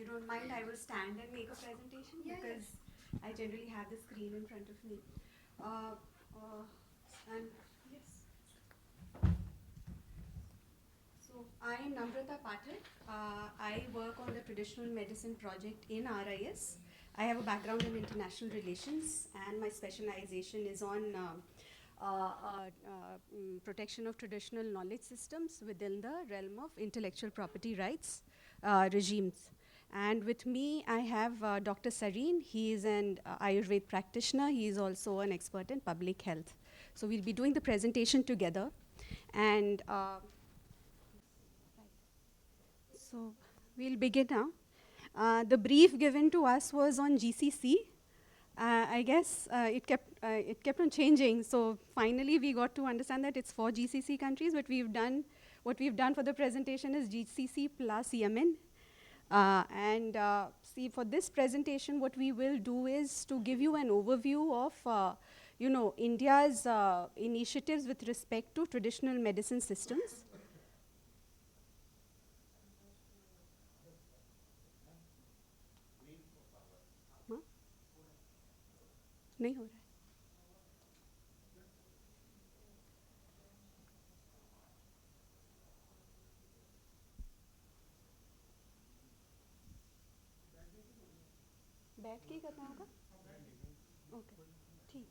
you don't mind, I will stand and make a presentation because I generally have the screen in front of me. Uh, and yes. So I am Namrata Pathak. I work on the traditional medicine project in RIS. I have a background in international relations, and my specialization is on protection of traditional knowledge systems within the realm of intellectual property rights regimes. And with me, I have Dr. Sareen. He is an Ayurveda practitioner. He is also an expert in public health. So we'll be doing the presentation together. And so we'll begin now. The brief given to us was on GCC. I guess it kept on changing. So finally, we got to understand that it's for GCC countries. But what we've done for the presentation is GCC plus Yemen. See, for this presentation, what we will do is to give you an overview of, India's initiatives with respect to traditional medicine systems. हाँ? नहीं हो रहा है. बैठ के ही करना होगा. Okay, ठीक.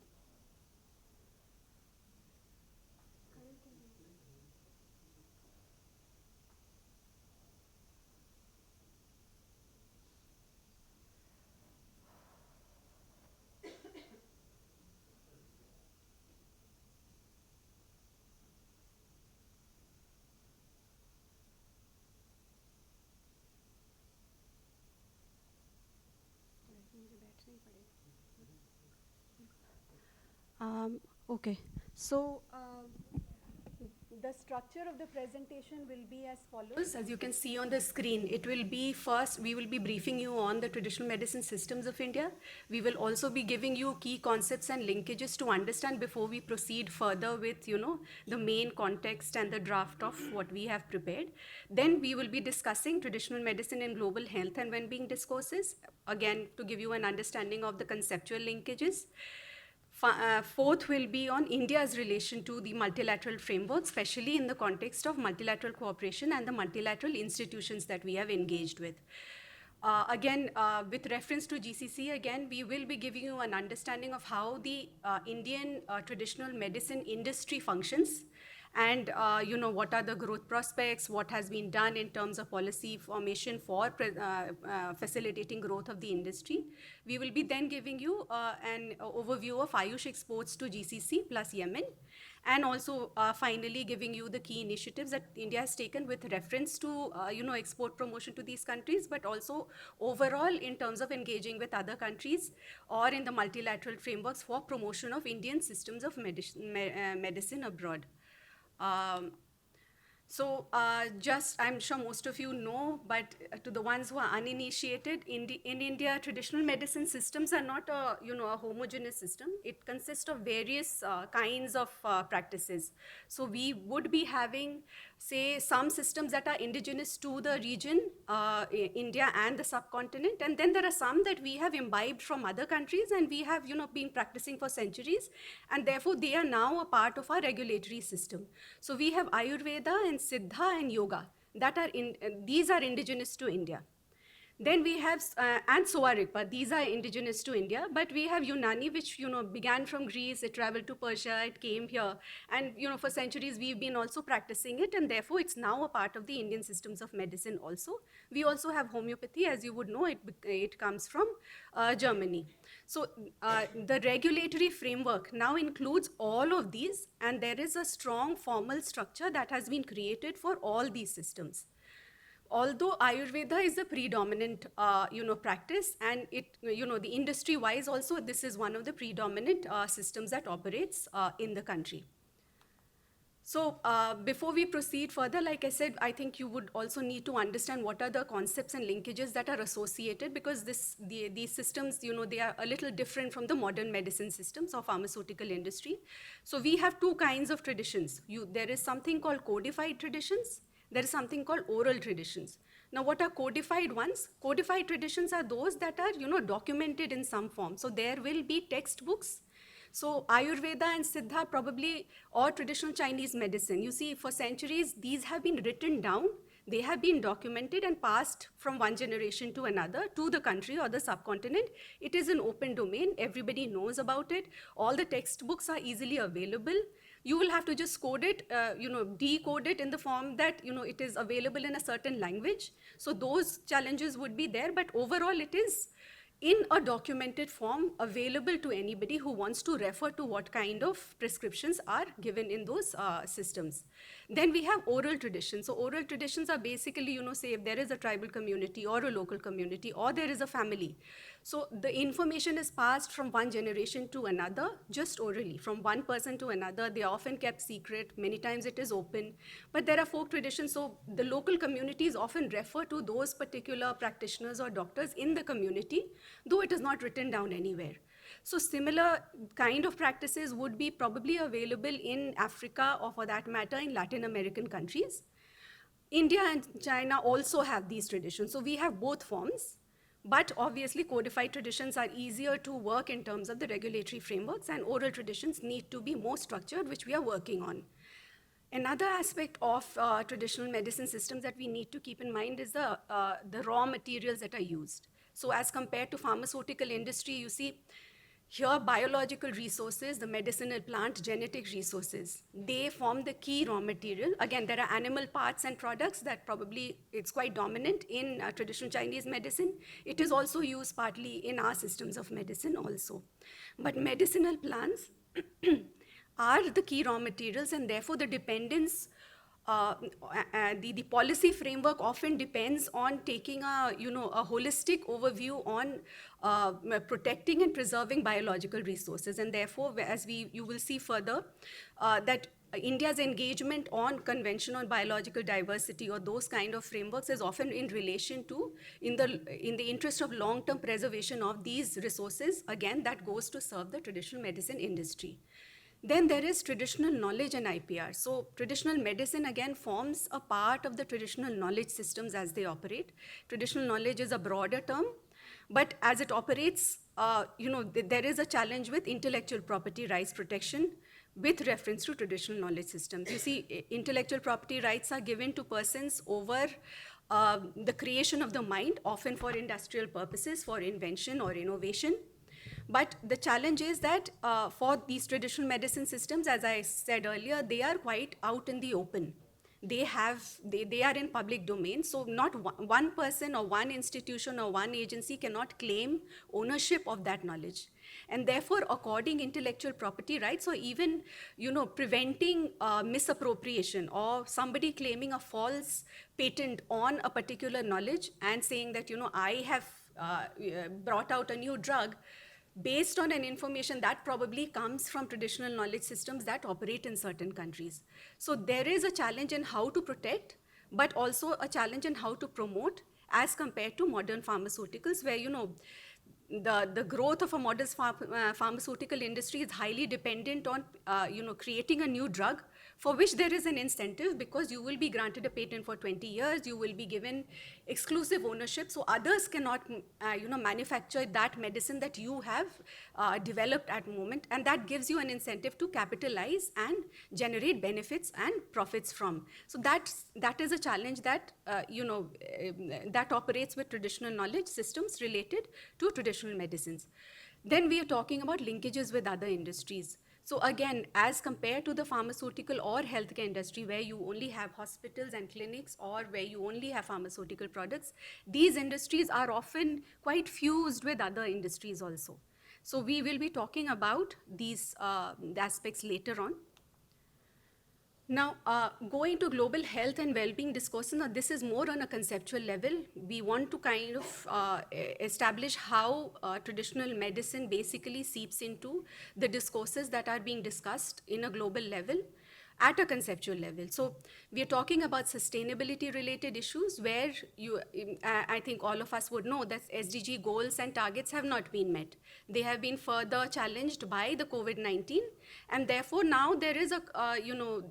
मुझे बैठना ही पड़ेगा. Okay, so the structure of the presentation will be as follows. As you can see on the screen, it will be first, we will be briefing you on the traditional medicine systems of India. We will also be giving you key concepts and linkages to understand before we proceed further with, the main context and the draft of what we have prepared. Then we will be discussing traditional medicine in global health and well-being discourses, again, to give you an understanding of the conceptual linkages. Fourth will be on India's relation to the multilateral framework, especially in the context of multilateral cooperation and the multilateral institutions that we have engaged with. With reference to GCC, again, we will be giving you an understanding of how the Indian traditional medicine industry functions, and what are the growth prospects, what has been done in terms of policy formation for facilitating growth of the industry. We will be then giving you an overview of Ayush exports to GCC plus Yemen, and also finally giving you the key initiatives that India has taken with reference to export promotion to these countries, but also overall in terms of engaging with other countries or in the multilateral frameworks for promotion of Indian systems of medicine abroad. I'm sure most of you know, but to the ones who are uninitiated, in India, traditional medicine systems are not a homogeneous system. It consists of various kinds of practices. So we would be having, say, some systems that are indigenous to the region, India and the subcontinent, and then there are some that we have imbibed from other countries and we have been practicing for centuries, and therefore they are now a part of our regulatory system. So we have Ayurveda and Siddha and Yoga that are these are indigenous to India. Then we have, and Soarikpa, these are indigenous to India, but we have Unani, which, began from Greece, it traveled to Persia, it came here, and, for centuries we've been also practicing it, and therefore it's now a part of the Indian systems of medicine also. We also have homeopathy, as you would know, it comes from Germany. So the regulatory framework now includes all of these, and there is a strong formal structure that has been created for all these systems. Although Ayurveda is a predominant, practice, and it, the industry-wise also, this is one of the predominant systems that operates in the country. So before we proceed further, like I said, I think you would also need to understand what are the concepts and linkages that are associated, because these systems, they are a little different from the modern medicine systems or pharmaceutical industry. So we have two kinds of traditions. There is something called codified traditions. There is something called oral traditions. Now, what are codified ones? Codified traditions are those that are, documented in some form. So there will be textbooks. So Ayurveda and Siddha probably, or traditional Chinese medicine, you see, for centuries, these have been written down, they have been documented and passed from one generation to another to the country or the subcontinent. It is an open domain, everybody knows about it. All the textbooks are easily available. You will have to just code it, decode it in the form that, it is available in a certain language. So those challenges would be there, but overall it is in a documented form available to anybody who wants to refer to what kind of prescriptions are given in those systems. Then we have oral traditions. So oral traditions are basically, say if there is a tribal community or a local community or there is a family. So the information is passed from one generation to another, just orally, from one person to another. They are often kept secret. Many times it is open. But there are folk traditions. So the local communities often refer to those particular practitioners or doctors in the community, though it is not written down anywhere. So similar kind of practices would be probably available in Africa, or for that matter, in Latin American countries. India and China also have these traditions. So we have both forms. But obviously, codified traditions are easier to work in terms of the regulatory frameworks, and oral traditions need to be more structured, which we are working on. Another aspect of traditional medicine systems that we need to keep in mind is the raw materials that are used. So as compared to pharmaceutical industry, you see, here, biological resources, the medicinal plant, genetic resources, they form the key raw material. Again, there are animal parts and products that probably it's quite dominant in traditional Chinese medicine. It is also used partly in our systems of medicine also. But medicinal plants are the key raw materials, and therefore the dependence the policy framework often depends on taking a holistic overview on protecting and preserving biological resources, and therefore as you will see further that India's engagement on Convention on Biological Diversity or those kind of frameworks is often in relation to in the interest of long-term preservation of these resources, again that goes to serve the traditional medicine industry. Then there is traditional knowledge and IPR. So traditional medicine again forms a part of the traditional knowledge systems as they operate. Traditional knowledge is a broader term, but as it operates, there is a challenge with intellectual property rights protection with reference to traditional knowledge systems. You see, intellectual property rights are given to persons over the creation of the mind, often for industrial purposes, for invention or innovation. But the challenge is that for these traditional medicine systems, as I said earlier, they are quite out in the open. They are in public domain, so not one person or one institution or one agency cannot claim ownership of that knowledge. And therefore, according intellectual property rights, or even preventing misappropriation or somebody claiming a false patent on a particular knowledge and saying that I have brought out a new drug based on an information that probably comes from traditional knowledge systems that operate in certain countries. So there is a challenge in how to protect, but also a challenge in how to promote as compared to modern pharmaceuticals, where the growth of a modern pharmaceutical industry is highly dependent on creating a new drug for which there is an incentive, because you will be granted a patent for 20 years, you will be given exclusive ownership, so others cannot manufacture that medicine that you have developed at the moment, and that gives you an incentive to capitalize and generate benefits and profits from. So that is a challenge that that operates with traditional knowledge systems related to traditional medicines. Then we are talking about linkages with other industries. So again, as compared to the pharmaceutical or healthcare industry, where you only have hospitals and clinics, or where you only have pharmaceutical products, these industries are often quite fused with other industries also. So we will be talking about these aspects later on. Now, going to global health and well-being discourses, now this is more on a conceptual level. We want to kind of establish how traditional medicine basically seeps into the discourses that are being discussed in a global level at a conceptual level. So we are talking about sustainability related issues where I think all of us would know that SDG goals and targets have not been met. They have been further challenged by the COVID-19, and therefore now there is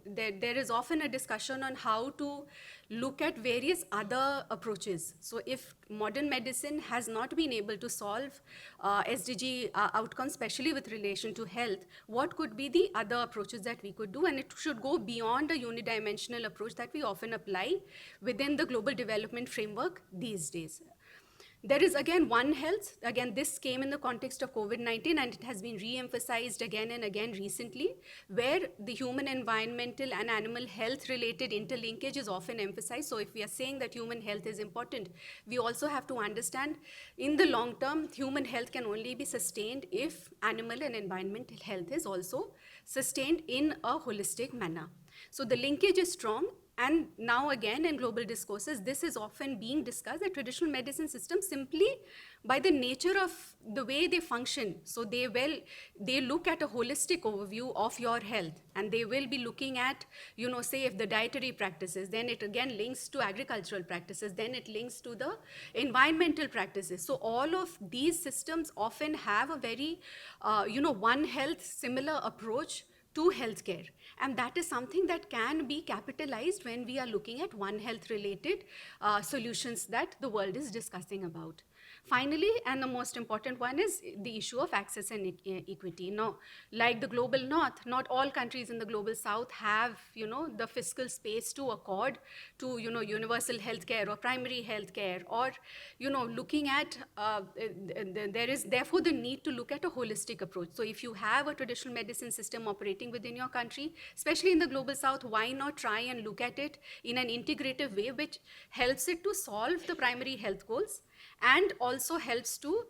there is often a discussion on how to look at various other approaches. So if modern medicine has not been able to solve SDG outcomes, especially with relation to health, what could be the other approaches that we could do? And it should go beyond a unidimensional approach that we often apply within the global development framework these days. There is again One Health. Again, this came in the context of COVID-19, and it has been re-emphasized again and again recently, where the human, environmental, and animal health related interlinkage is often emphasized. So if we are saying that human health is important, we also have to understand in the long term, human health can only be sustained if animal and environmental health is also sustained in a holistic manner. So the linkage is strong. And now again in global discourses, this is often being discussed that traditional medicine systems, simply by the nature of the way they function, so they look at a holistic overview of your health, and they will be looking at, say if the dietary practices, then it again links to agricultural practices, then it links to the environmental practices. So all of these systems often have a very, One Health similar approach to healthcare. And that is something that can be capitalized when we are looking at One Health related solutions that the world is discussing about. Finally, and the most important one, is the issue of access and equity. Now, like the global north, not all countries in the global south have, the fiscal space to accord to, universal healthcare or primary healthcare, or, looking at, there is therefore the need to look at a holistic approach. So if you have a traditional medicine system operating within your country, especially in the global south, why not try and look at it in an integrative way, which helps it to solve the primary health goals, and also helps to,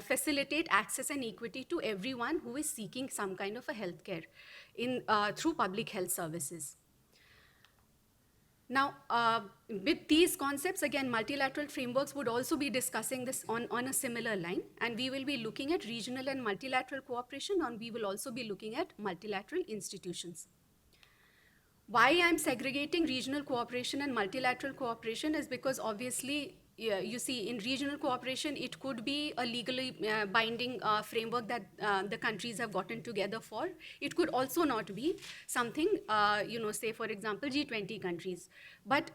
facilitate access and equity to everyone who is seeking some kind of a healthcare through public health services. Now, with these concepts, again, multilateral frameworks would also be discussing this on a similar line, and we will be looking at regional and multilateral cooperation, and we will also be looking at multilateral institutions. Why I'm segregating regional cooperation and multilateral cooperation is because obviously, you see, in regional cooperation, it could be a legally binding framework that the countries have gotten together for. It could also not be something, say, for example, G20 countries. But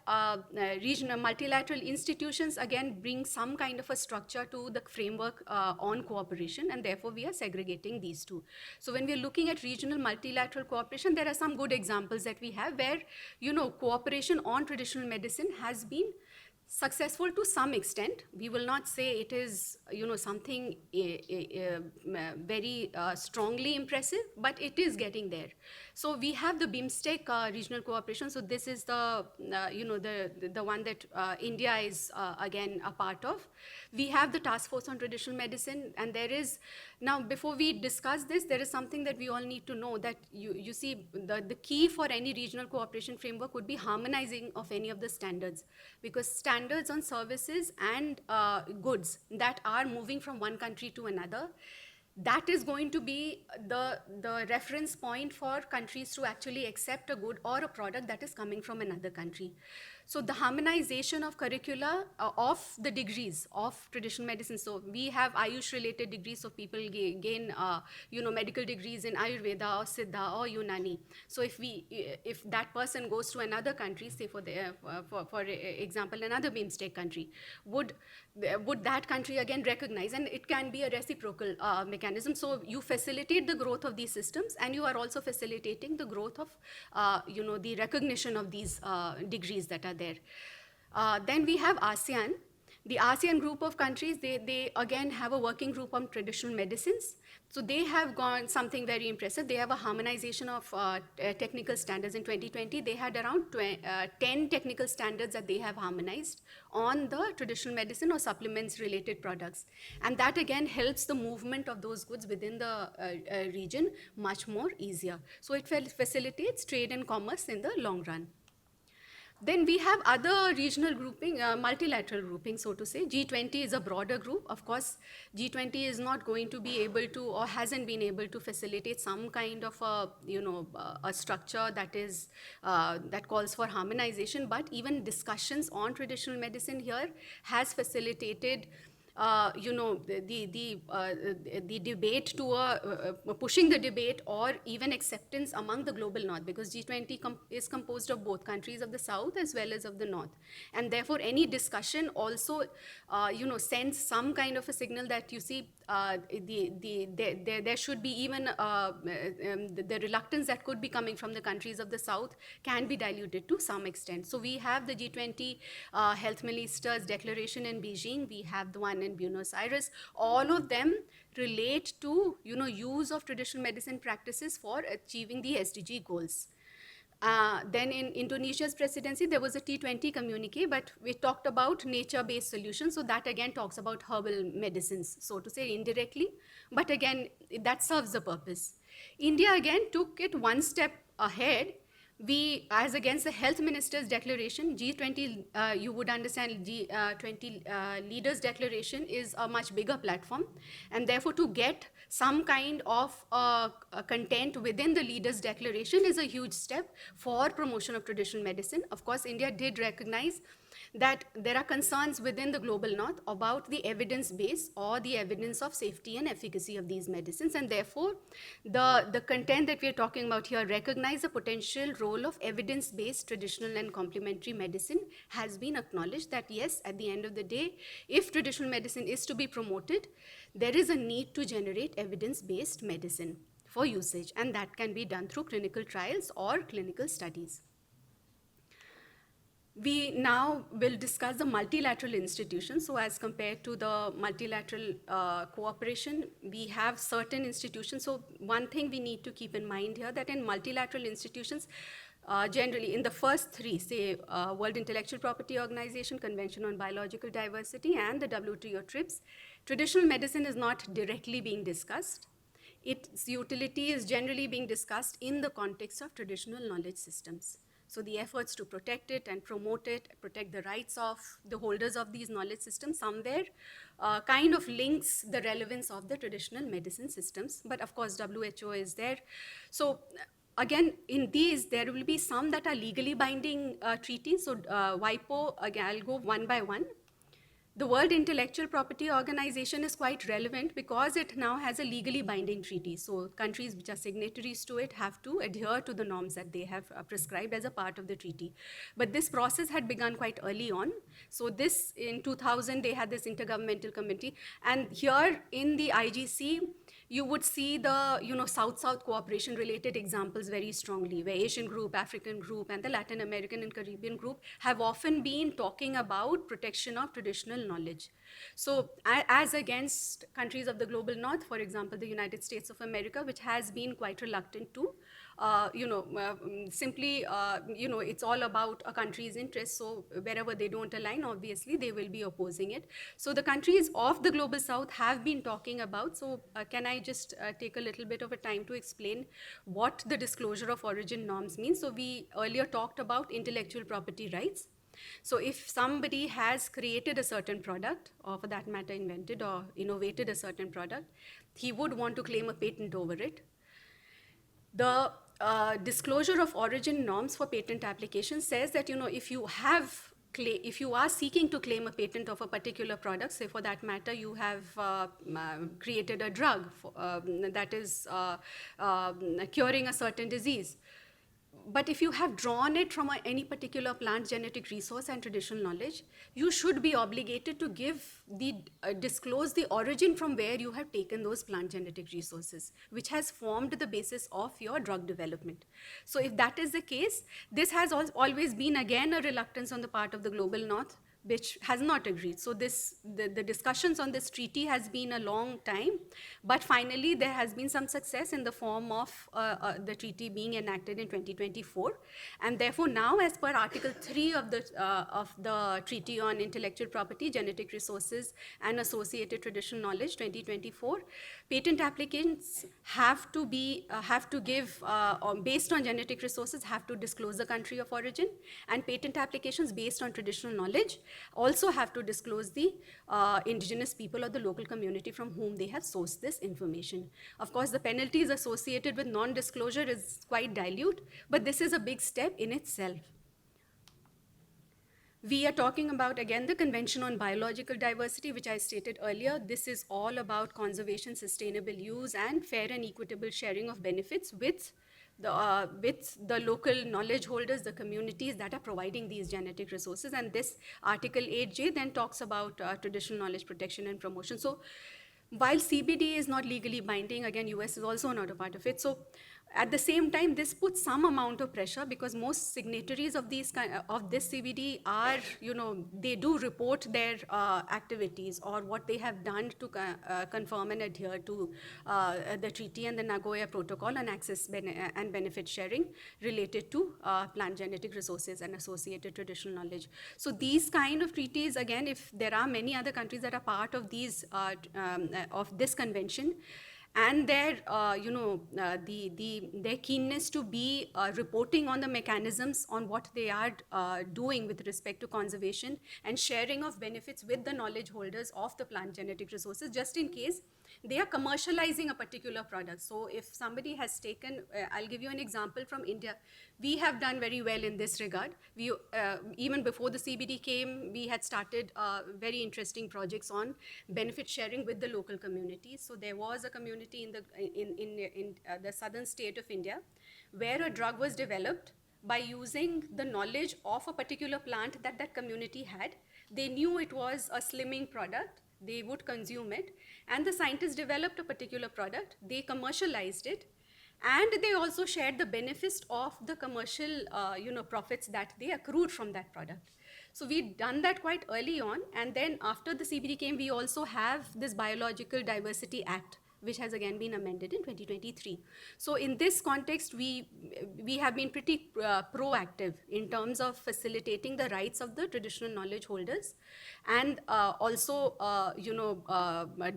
regional multilateral institutions, again, bring some kind of a structure to the framework on cooperation, and therefore we are segregating these two. So when we're looking at regional multilateral cooperation, there are some good examples that we have where, cooperation on traditional medicine has been successful to some extent. We will not say it is, something very strongly impressive, but it is getting there. So we have the BIMSTEC regional cooperation. So this is the, the one that India is again a part of. We have the Task Force on Traditional Medicine, and there is, now before we discuss this, there is something that we all need to know, that you see, the key for any regional cooperation framework would be harmonizing of any of the standards, because standards on services and goods that are moving from one country to another, that is going to be the reference point for countries to actually accept a good or a product that is coming from another country. So the harmonization of curricula of the degrees of traditional medicine. So we have Ayush related degrees, so people gain medical degrees in Ayurveda or Siddha or Unani. So if that person goes to another country, say for example another BIMSTEC country, would that country again recognize, and it can be a reciprocal mechanism. So you facilitate the growth of these systems, and you are also facilitating the growth of the recognition of these degrees that are there. Then we have ASEAN. The ASEAN group of countries, they again have a working group on traditional medicines. So they have gone something very impressive. They have a harmonization of technical standards. In 2020, they had around 10 technical standards that they have harmonized on the traditional medicine or supplements related products. And that again helps the movement of those goods within the region much more easier. So it facilitates trade and commerce in the long run. Then we have other regional grouping, multilateral grouping, so to say. G20 is a broader group. Of course, G20 is not going to be able to, or hasn't been able to facilitate some kind of a, a structure that is, that calls for harmonization. But even discussions on traditional medicine here has facilitated the debate to pushing the debate or even acceptance among the global north, because G20 is composed of both countries of the south as well as of the north, and therefore any discussion also sends some kind of a signal that you see there should be even the reluctance that could be coming from the countries of the south can be diluted to some extent. So we have the G20 health ministers declaration in Beijing, we have the one in Buenos Aires. All of them relate to use of traditional medicine practices for achieving the SDG goals. Then in Indonesia's presidency, there was a T20 communique, but we talked about nature-based solutions. So that again talks about herbal medicines, so to say indirectly, but again, that serves the purpose. India again took it one step ahead. We, as against the health minister's declaration, G20, you would understand G20 leaders declaration is a much bigger platform, and therefore to get some kind of content within the leaders declaration is a huge step for promotion of traditional medicine. Of course, India did recognize that there are concerns within the global north about the evidence base or the evidence of safety and efficacy of these medicines, and therefore the content that we are talking about here recognize the potential role of evidence-based traditional and complementary medicine has been acknowledged, that yes, at the end of the day, if traditional medicine is to be promoted, there is a need to generate evidence-based medicine for usage, and that can be done through clinical trials or clinical studies. We now will discuss the multilateral institutions. So as compared to the multilateral cooperation, we have certain institutions. So one thing we need to keep in mind here, that in multilateral institutions, generally in the first three, say World Intellectual Property Organization, Convention on Biological Diversity, and the WTO TRIPS, traditional medicine is not directly being discussed. Its utility is generally being discussed in the context of traditional knowledge systems. So the efforts to protect it and promote it, protect the rights of the holders of these knowledge systems somewhere kind of links the relevance of the traditional medicine systems. But of course, WHO is there. So again, in these, there will be some that are legally binding treaties. So WIPO, again, I'll go one by one. The World Intellectual Property Organization is quite relevant because it now has a legally binding treaty. So countries which are signatories to it have to adhere to the norms that they have prescribed as a part of the treaty. But this process had begun quite early on. So this, in 2000, they had this intergovernmental committee. And here in the IGC, you would see the South-South cooperation related examples very strongly, where Asian group, African group, and the Latin American and Caribbean group have often been talking about protection of traditional knowledge. So as against countries of the global north, for example, the United States of America, which has been quite reluctant to simply, it's all about a country's interests. So wherever they don't align, obviously, they will be opposing it. So the countries of the global south have been talking about. So can I just take a little bit of a time to explain what the disclosure of origin norms means? So we earlier talked about intellectual property rights. So if somebody has created a certain product, or for that matter, invented or innovated a certain product, he would want to claim a patent over it. The disclosure of origin norms for patent applications says that if you are seeking to claim a patent of a particular product, say for that matter you have created a drug that is curing a certain disease, but if you have drawn it from any particular plant genetic resource and traditional knowledge, you should be obligated to disclose the origin from where you have taken those plant genetic resources, which has formed the basis of your drug development. So if that is the case, this has always been again a reluctance on the part of the global north, which has not agreed. So the discussions on this treaty has been a long time, but finally there has been some success in the form of the treaty being enacted in 2024. And therefore now, as per Article 3 of the Treaty on Intellectual Property, Genetic Resources and Associated Traditional Knowledge 2024, patent applicants have to give, based on genetic resources, have to disclose the country of origin, and patent applications based on traditional knowledge also have to disclose the indigenous people or the local community from whom they have sourced this information. Of course, the penalties associated with non-disclosure is quite dilute, but this is a big step in itself. We are talking about, again, the Convention on Biological Diversity, which I stated earlier. This is all about conservation, sustainable use, and fair and equitable sharing of benefits with the local knowledge holders, the communities that are providing these genetic resources. And this Article 8J then talks about traditional knowledge protection and promotion. So while CBD is not legally binding, again, US is also not a part of it. So at the same time, this puts some amount of pressure, because most signatories of this CBD are, they do report their activities or what they have done to confirm and adhere to the treaty and the Nagoya Protocol on access and benefit sharing related to plant genetic resources and associated traditional knowledge. So these kind of treaties, again, if there are many other countries that are part of these of this convention, and their their keenness to be reporting on the mechanisms on what they are doing with respect to conservation and sharing of benefits with the knowledge holders of the plant genetic resources, just in case they are commercializing a particular product. So if somebody has taken, I'll give you an example from India. We have done very well in this regard. We even before the CBD came, we had started very interesting projects on benefit sharing with the local communities. So there was a community in the southern state of India where a drug was developed by using the knowledge of a particular plant that that community had. They knew it was a slimming product, they would consume it, and the scientists developed a particular product, they commercialized it, and they also shared the benefits of the commercial profits that they accrued from that product. So we'd done that quite early on, and then after the CBD came, we also have this Biological Diversity Act, which has again been amended in 2023. So in this context, we have been pretty proactive in terms of facilitating the rights of the traditional knowledge holders, and also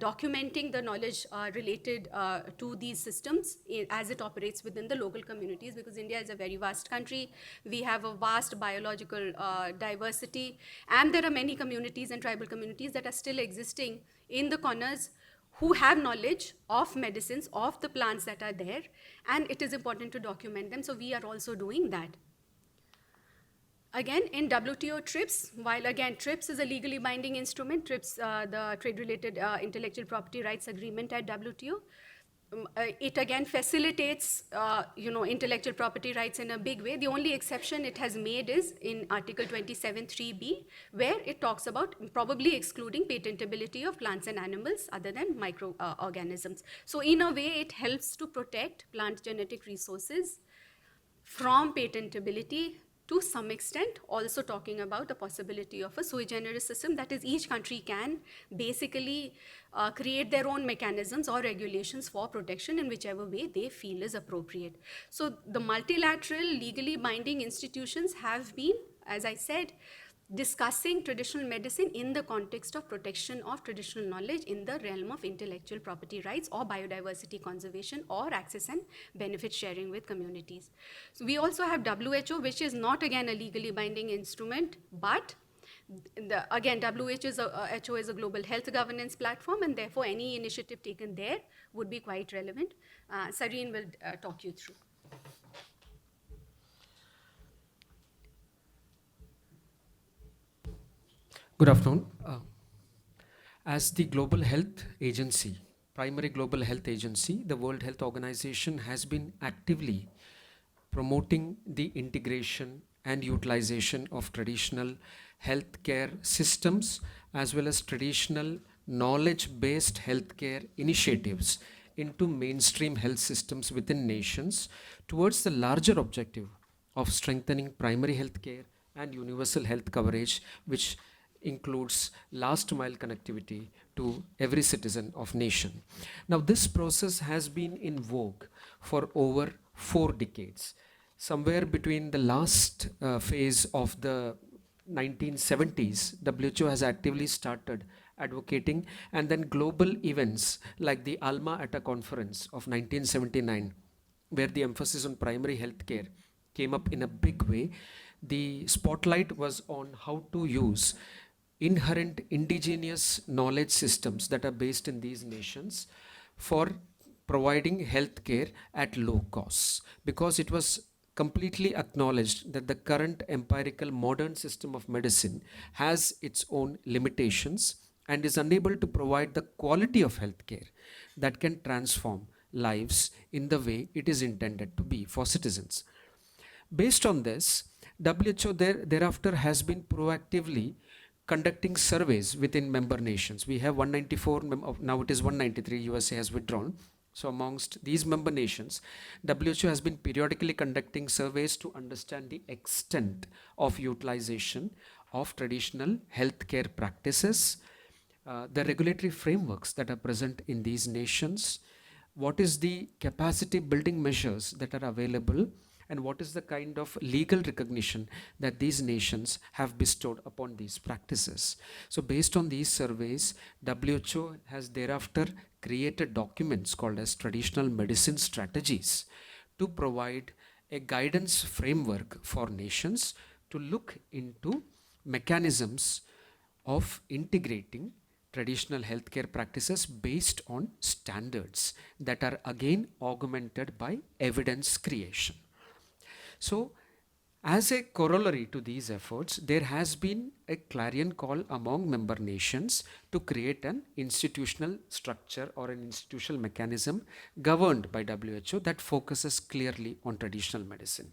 documenting the knowledge related to these systems as it operates within the local communities, because India is a very vast country. We have a vast biological diversity, and there are many communities and tribal communities that are still existing in the corners who have knowledge of medicines, of the plants that are there, and it is important to document them. So we are also doing that. Again, in WTO TRIPS, while again TRIPS is a legally binding instrument, TRIPS, the Trade-Related Intellectual Property Rights Agreement at WTO, it again facilitates intellectual property rights in a big way. The only exception it has made is in Article 27(3)(b), where it talks about probably excluding patentability of plants and animals other than microorganisms. So in a way, it helps to protect plant genetic resources from patentability to some extent, also talking about the possibility of a sui generis system, that is, each country can basically create their own mechanisms or regulations for protection in whichever way they feel is appropriate. So the multilateral legally binding institutions have been, as I said, discussing traditional medicine in the context of protection of traditional knowledge in the realm of intellectual property rights or biodiversity conservation or access and benefit sharing with communities. So we also have WHO, which is not again a legally binding instrument, but again, WHO is a global health governance platform, and therefore any initiative taken there would be quite relevant. Sareen will talk you through. Good afternoon. As the global health agency, primary global health agency, the World Health Organization has been actively promoting the integration and utilization of traditional healthcare systems as well as traditional knowledge-based healthcare initiatives into mainstream health systems within nations towards the larger objective of strengthening primary healthcare and universal health coverage, which includes last mile connectivity to every citizen of nation. Now, this process has been in vogue for over 4 decades. Somewhere between the last phase of the 1970s, WHO has actively started advocating, and then global events like the Alma Ata Conference of 1979, where the emphasis on primary health care came up in a big way. The spotlight was on how to use inherent indigenous knowledge systems that are based in these nations for providing health care at low costs, because it was completely acknowledged that the current empirical modern system of medicine has its own limitations and is unable to provide the quality of healthcare that can transform lives in the way it is intended to be for citizens. Based on this, WHO thereafter has been proactively conducting surveys within member nations. We have 194, now it is 193, USA has withdrawn. So amongst these member nations, WHO has been periodically conducting surveys to understand the extent of utilization of traditional healthcare practices, the regulatory frameworks that are present in these nations, what is the capacity building measures that are available, and what is the kind of legal recognition that these nations have bestowed upon these practices. So based on these surveys, WHO has thereafter created documents called as traditional medicine strategies to provide a guidance framework for nations to look into mechanisms of integrating traditional healthcare practices based on standards that are again augmented by evidence creation. So, as a corollary to these efforts, there has been a clarion call among member nations to create an institutional structure or an institutional mechanism governed by WHO that focuses clearly on traditional medicine.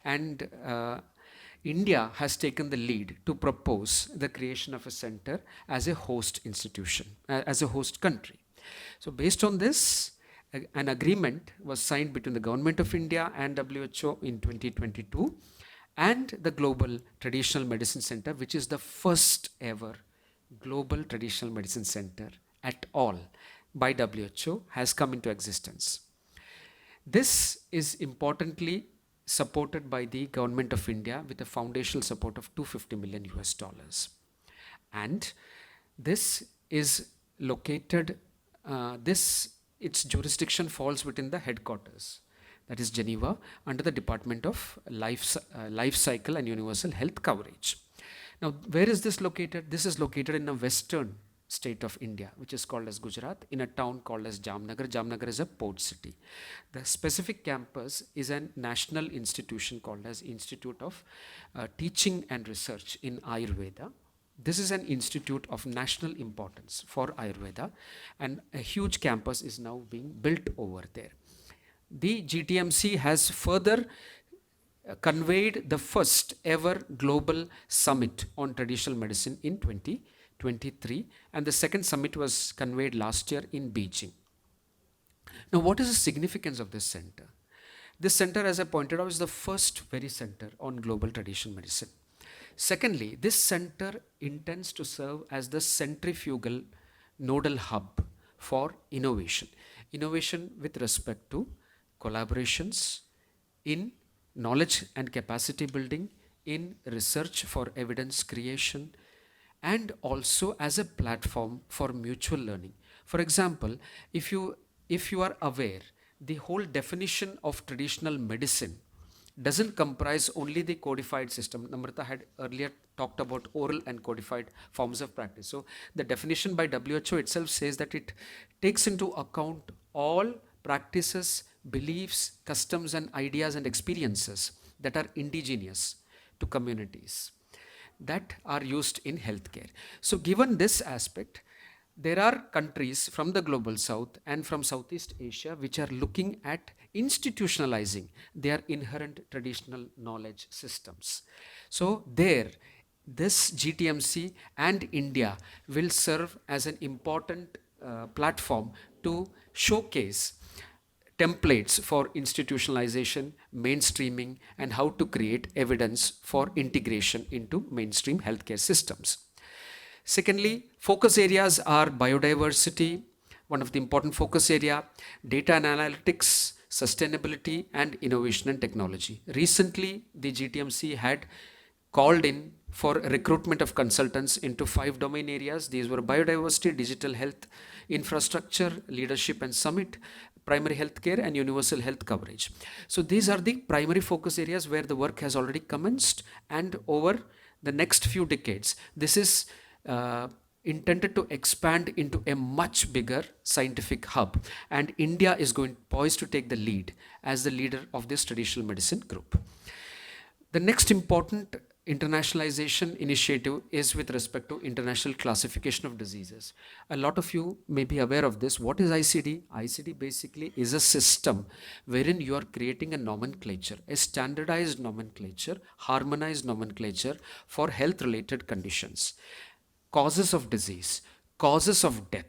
And India has taken the lead to propose the creation of a center as a host institution, as a host country. So, based on this, an agreement was signed between the Government of India and WHO in 2022, and the Global Traditional Medicine Center, which is the first ever global traditional medicine center at all by WHO, has come into existence. This is importantly supported by the Government of India with a foundational support of 250 million US dollars. And this is located, its jurisdiction falls within the headquarters, that is Geneva, under the Department of Life Cycle and Universal Health Coverage. Now, where is this located? This is located in a western state of India, which is called as Gujarat, in a town called as Jamnagar. Jamnagar is a port city. The specific campus is a national institution called as Institute of Teaching and Research in Ayurveda. This is an institute of national importance for Ayurveda, and a huge campus is now being built over there. The GTMC has further conveyed the first ever global summit on traditional medicine in 2023, and the second summit was conveyed last year in Beijing. Now, what is the significance of this center? This center, as I pointed out, is the first very center on global traditional medicine. Secondly, this center intends to serve as the centrifugal nodal hub for innovation. Innovation with respect to collaborations in knowledge and capacity building, in research for evidence creation, and also as a platform for mutual learning. For example, if you are aware, the whole definition of traditional medicine doesn't comprise only the codified system. Namrata had earlier talked about oral and codified forms of practice. So the definition by WHO itself says that it takes into account all practices, beliefs, customs, and ideas and experiences that are indigenous to communities that are used in healthcare. So given this aspect, there are countries from the global south and from Southeast Asia which are looking at institutionalizing their inherent traditional knowledge systems. So this GTMC and India will serve as an important platform to showcase templates for institutionalization, mainstreaming, and how to create evidence for integration into mainstream healthcare systems. Secondly, focus areas are biodiversity, one of the important focus area, data and analytics, sustainability, and innovation and technology. Recently, the GTMC had called in for recruitment of consultants into 5 domain areas. These were biodiversity, digital health, infrastructure, leadership and summit, primary health care, and universal health coverage. So these are the primary focus areas where the work has already commenced, and over the next few decades, this is intended to expand into a much bigger scientific hub, and India is going poised to take the lead as the leader of this traditional medicine group. The next important internationalization initiative is with respect to international classification of diseases. A lot of you may be aware of this. What is ICD? ICD basically is a system wherein you are creating a nomenclature, a standardized nomenclature, harmonized nomenclature for health related conditions, causes of disease, causes of death.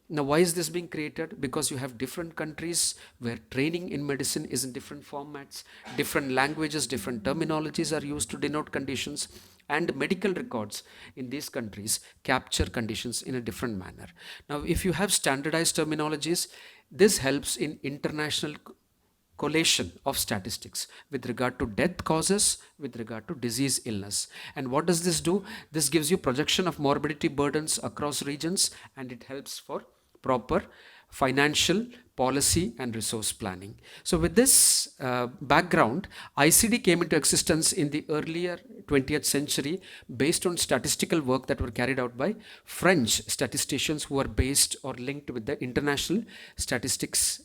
Now, why is this being created? Because you have different countries where training in medicine is in different formats, different languages, different terminologies are used to denote conditions, and medical records in these countries capture conditions in a different manner. Now, if you have standardized terminologies, this helps in international collation of statistics with regard to death causes, with regard to disease illness. And what does this do? This gives you projection of morbidity burdens across regions, and it helps for proper financial policy and resource planning. So with this background, ICD came into existence in the earlier 20th century based on statistical work that were carried out by French statisticians who are based or linked with the International Statistics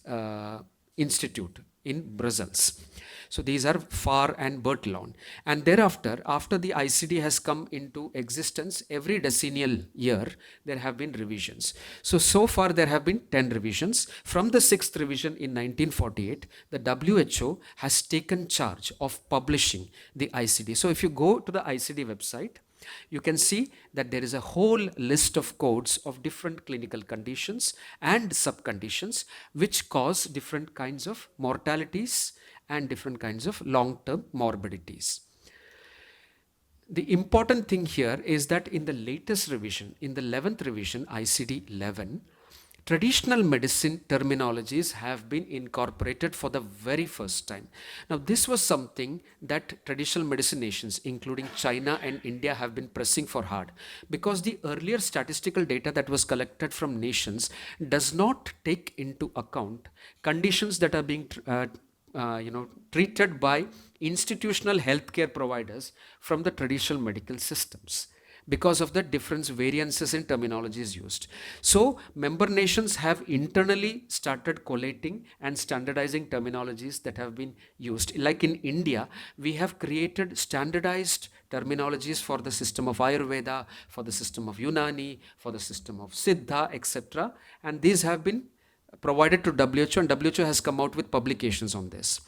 Institute in Brussels. So these are Farr and Bertillon. And thereafter, after the ICD has come into existence, every decennial year, there have been revisions. So far there have been 10 revisions. From the sixth revision in 1948, the WHO has taken charge of publishing the ICD. So if you go to the ICD website, you can see that there is a whole list of codes of different clinical conditions and subconditions which cause different kinds of mortalities and different kinds of long-term morbidities. The important thing here is that in the latest revision, in the 11th revision, ICD 11, traditional medicine terminologies have been incorporated for the very first time. Now, this was something that traditional medicine nations, including China and India, have been pressing for hard, because the earlier statistical data that was collected from nations does not take into account conditions that are being treated by institutional healthcare providers from the traditional medical systems, because of the difference variances in terminologies used. So member nations have internally started collating and standardizing terminologies that have been used. Like in India, we have created standardized terminologies for the system of Ayurveda, for the system of Unani, for the system of Siddha, etc. And these have been provided to WHO, and WHO has come out with publications on this.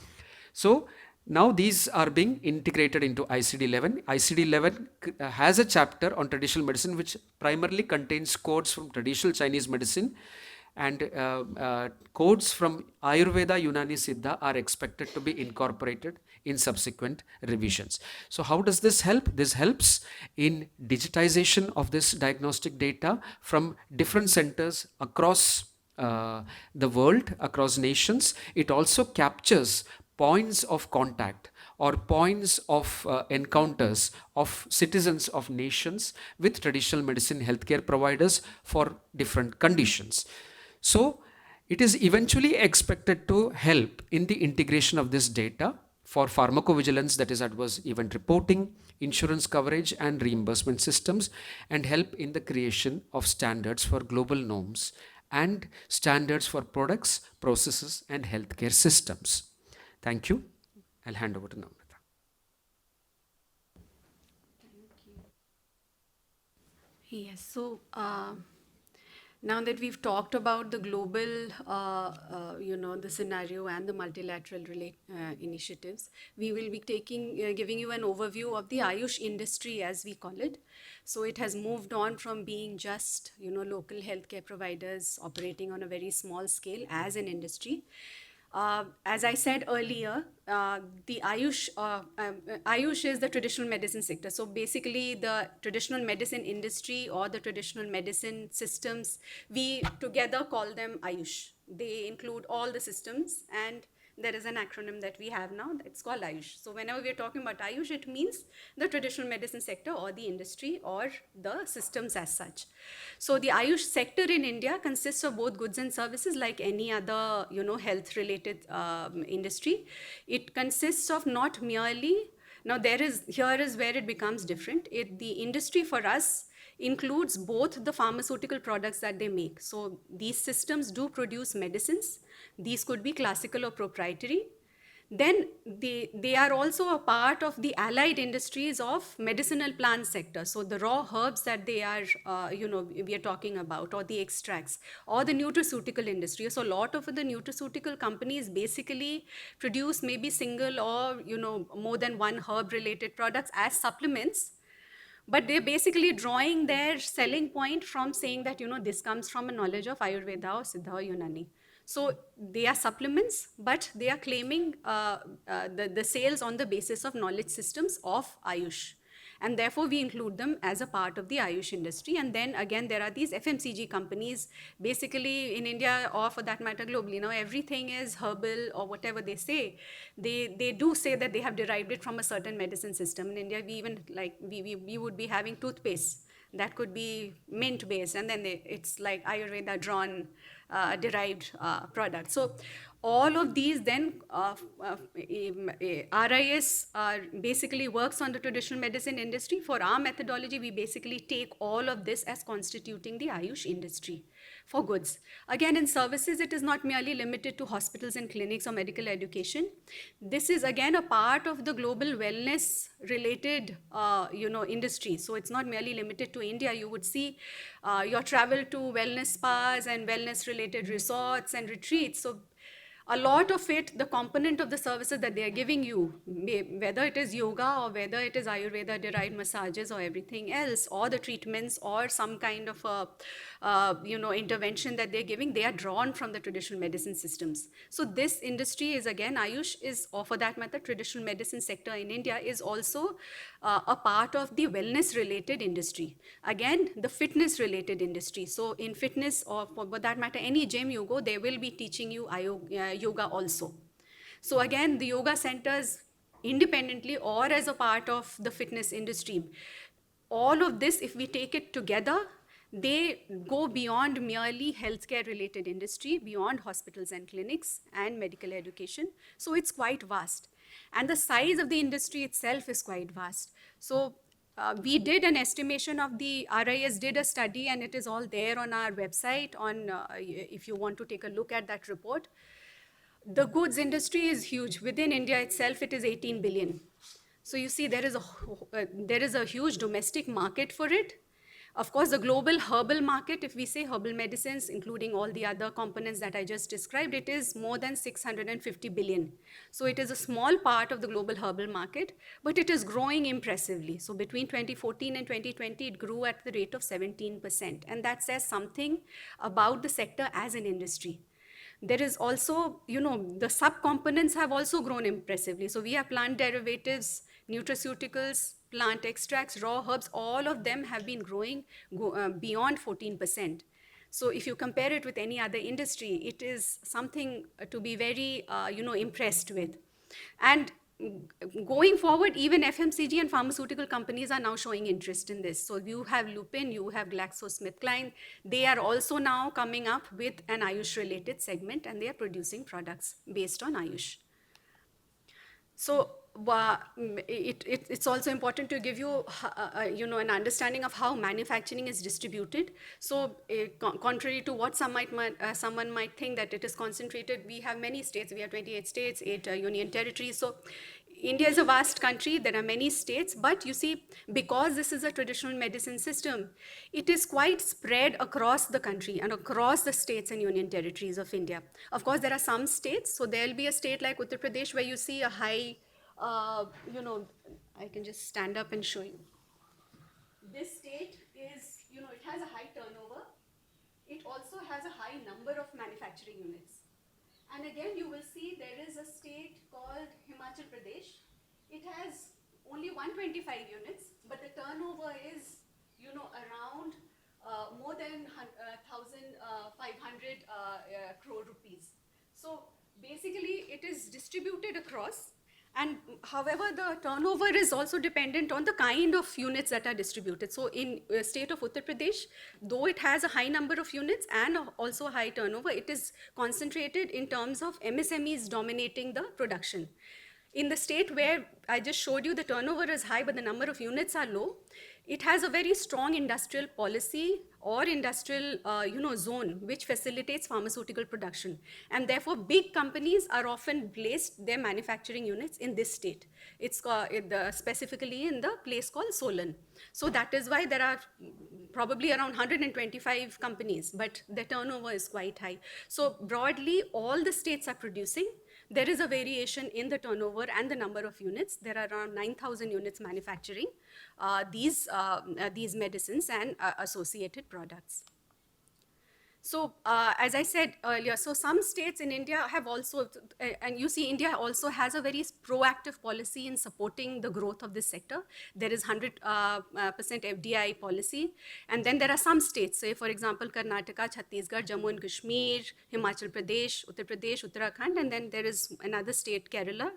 So now these are being integrated into ICD 11. ICD 11 has a chapter on traditional medicine which primarily contains codes from traditional Chinese medicine, and codes from Ayurveda, Unani, Siddha are expected to be incorporated in subsequent revisions. So how does this help? This helps in digitization of this diagnostic data from different centers across the world, across nations. It also captures points of contact or points of encounters of citizens of nations with traditional medicine healthcare providers for different conditions. So it is eventually expected to help in the integration of this data for pharmacovigilance, that is adverse event reporting, insurance coverage and reimbursement systems, and help in the creation of standards for global norms and standards for products, processes and healthcare systems. Thank you. I'll hand over to Namrata. Yes, so now that we've talked about the global, the scenario and the multilateral initiatives, we will be giving you an overview of the Ayush industry, as we call it. So it has moved on from being just, local healthcare providers operating on a very small scale as an industry. As I said earlier, the Ayush is the traditional medicine sector. So basically, the traditional medicine industry or the traditional medicine systems, we together call them Ayush. They include all the systems, and there is an acronym that we have now. It's called Ayush. So whenever we're talking about Ayush, it means the traditional medicine sector or the industry or the systems as such. So the Ayush sector in India consists of both goods and services, like any other, health related industry. It consists of not merely, now here is where it becomes different. The industry for us includes both the pharmaceutical products that they make. So these systems do produce medicines. These could be classical or proprietary. Then they are also a part of the allied industries of medicinal plant sector. So the raw herbs that they are, we are talking about, or the extracts, or the nutraceutical industry. So a lot of the nutraceutical companies basically produce maybe single or, more than one herb related products as supplements, but they're basically drawing their selling point from saying that this comes from a knowledge of Ayurveda or Siddha or Unani. So they are supplements, but they are claiming the sales on the basis of knowledge systems of Ayush, and therefore we include them as a part of the Ayush industry. And then again, there are these FMCG companies, basically in India, or for that matter globally. Now everything is herbal or whatever they say. They do say that they have derived it from a certain medicine system. In India, we even like we would be having toothpaste that could be mint based, and then it's like Ayurveda drawn derived product. So all of these then RIS basically works on the traditional medicine industry. For our methodology, we basically take all of this as constituting the Ayush industry for goods. Again, in services, it is not merely limited to hospitals and clinics or medical education. This is again a part of the global wellness related industry. So it's not merely limited to India. You would see your travel to wellness spas and wellness related resorts and retreats. So a lot of it, the component of the services that they are giving you, whether it is yoga or whether it is Ayurveda derived massages or everything else, or the treatments or some kind of a intervention that they're giving, they are drawn from the traditional medicine systems. So this industry is again, Ayush is, or for that matter, traditional medicine sector in India is also a part of the wellness related industry. Again, the fitness related industry. So in fitness, or for that matter, any gym you go, they will be teaching you yoga also. So again, the yoga centers independently or as a part of the fitness industry, all of this, if we take it together, they go beyond merely healthcare related industry, beyond hospitals and clinics and medical education. So it's quite vast. And the size of the industry itself is quite vast. So we did an estimation of the RIS did a study, and it is all there on our website on if you want to take a look at that report. The goods industry is huge. Within India itself, it is 18 billion. So you see, there is a huge domestic market for it. Of course, the global herbal market, if we say herbal medicines, including all the other components that I just described, it is more than 650 billion. So it is a small part of the global herbal market, but it is growing impressively. So between 2014 and 2020, it grew at the rate of 17%. And that says something about the sector as an industry. There is also, the sub-components have also grown impressively. So we have plant derivatives, nutraceuticals, plant extracts, raw herbs, all of them have been growing beyond 14%. So if you compare it with any other industry, it is something to be very, impressed with. And going forward, even FMCG and pharmaceutical companies are now showing interest in this. So you have Lupin, you have GlaxoSmithKline. They are also now coming up with an Ayush related segment, and they are producing products based on Ayush. So it's also important to give you, an understanding of how manufacturing is distributed. So contrary to what someone might think that it is concentrated, we have many states. We have 28 states, 8 union territories. So India is a vast country. There are many states, but you see, because this is a traditional medicine system, it is quite spread across the country and across the states and union territories of India. Of course, there are some states. So there'll be a state like Uttar Pradesh where you see a high, I can just stand up and show you. This state is, it has a high turnover. It also has a high number of manufacturing units. And again, you will see there is a state called Himachal Pradesh. It has only 125 units, but the turnover is, around more than 1,500 crore rupees. So basically, it is distributed across. And however, the turnover is also dependent on the kind of units that are distributed. So in the state of Uttar Pradesh, though it has a high number of units and also high turnover, it is concentrated in terms of MSMEs dominating the production. In the state where I just showed you the turnover is high, but the number of units are low, It has a very strong industrial policy or industrial zone which facilitates pharmaceutical production, and therefore big companies are often placed their manufacturing units in this state. Specifically in the place called Solan. So that is why there are probably around 125 companies, but the turnover is quite high. So broadly, all the states are producing. There is a variation in the turnover and the number of units. There are around 9,000 units manufacturing these medicines and associated products. So as I said earlier, so some states in India have also, and you see India also has a very proactive policy in supporting the growth of this sector. There is 100% FDI policy. And then there are some states, say for example, Karnataka, Chhattisgarh, Jammu and Kashmir, Himachal Pradesh, Uttarakhand, and then there is another state, Kerala.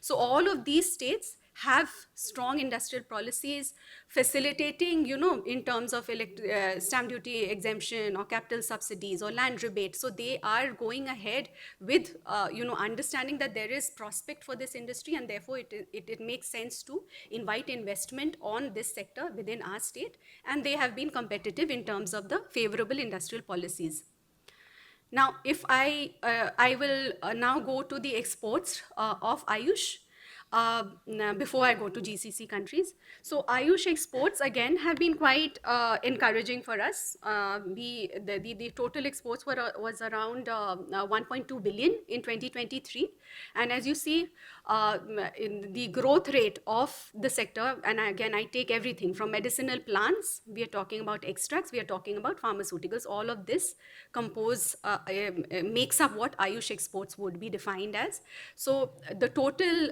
So all of these states have strong industrial policies facilitating, in terms of stamp duty exemption or capital subsidies or land rebate. So they are going ahead with, understanding that there is prospect for this industry, and therefore it makes sense to invite investment on this sector within our state. And they have been competitive in terms of the favorable industrial policies. Now, if I will now go to the exports of Ayush before I go to GCC countries. So Ayush exports again have been quite encouraging for us. The total exports was around 1.2 billion in 2023, and as you see, in the growth rate of the sector, and again I take everything from medicinal plants, we are talking about extracts, we are talking about pharmaceuticals. All of this makes up what Ayush exports would be defined as. So the total,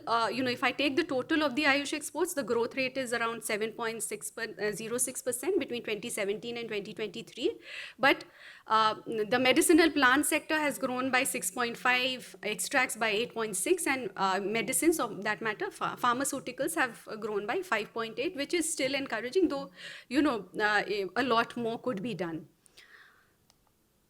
if I take the total of the Ayush exports, the growth rate is around 7.06% between 2017 and 2023. But the medicinal plant sector has grown by 6.5, extracts by 8.6, and medicines of that matter, pharmaceuticals have grown by 5.8, which is still encouraging, though, a lot more could be done.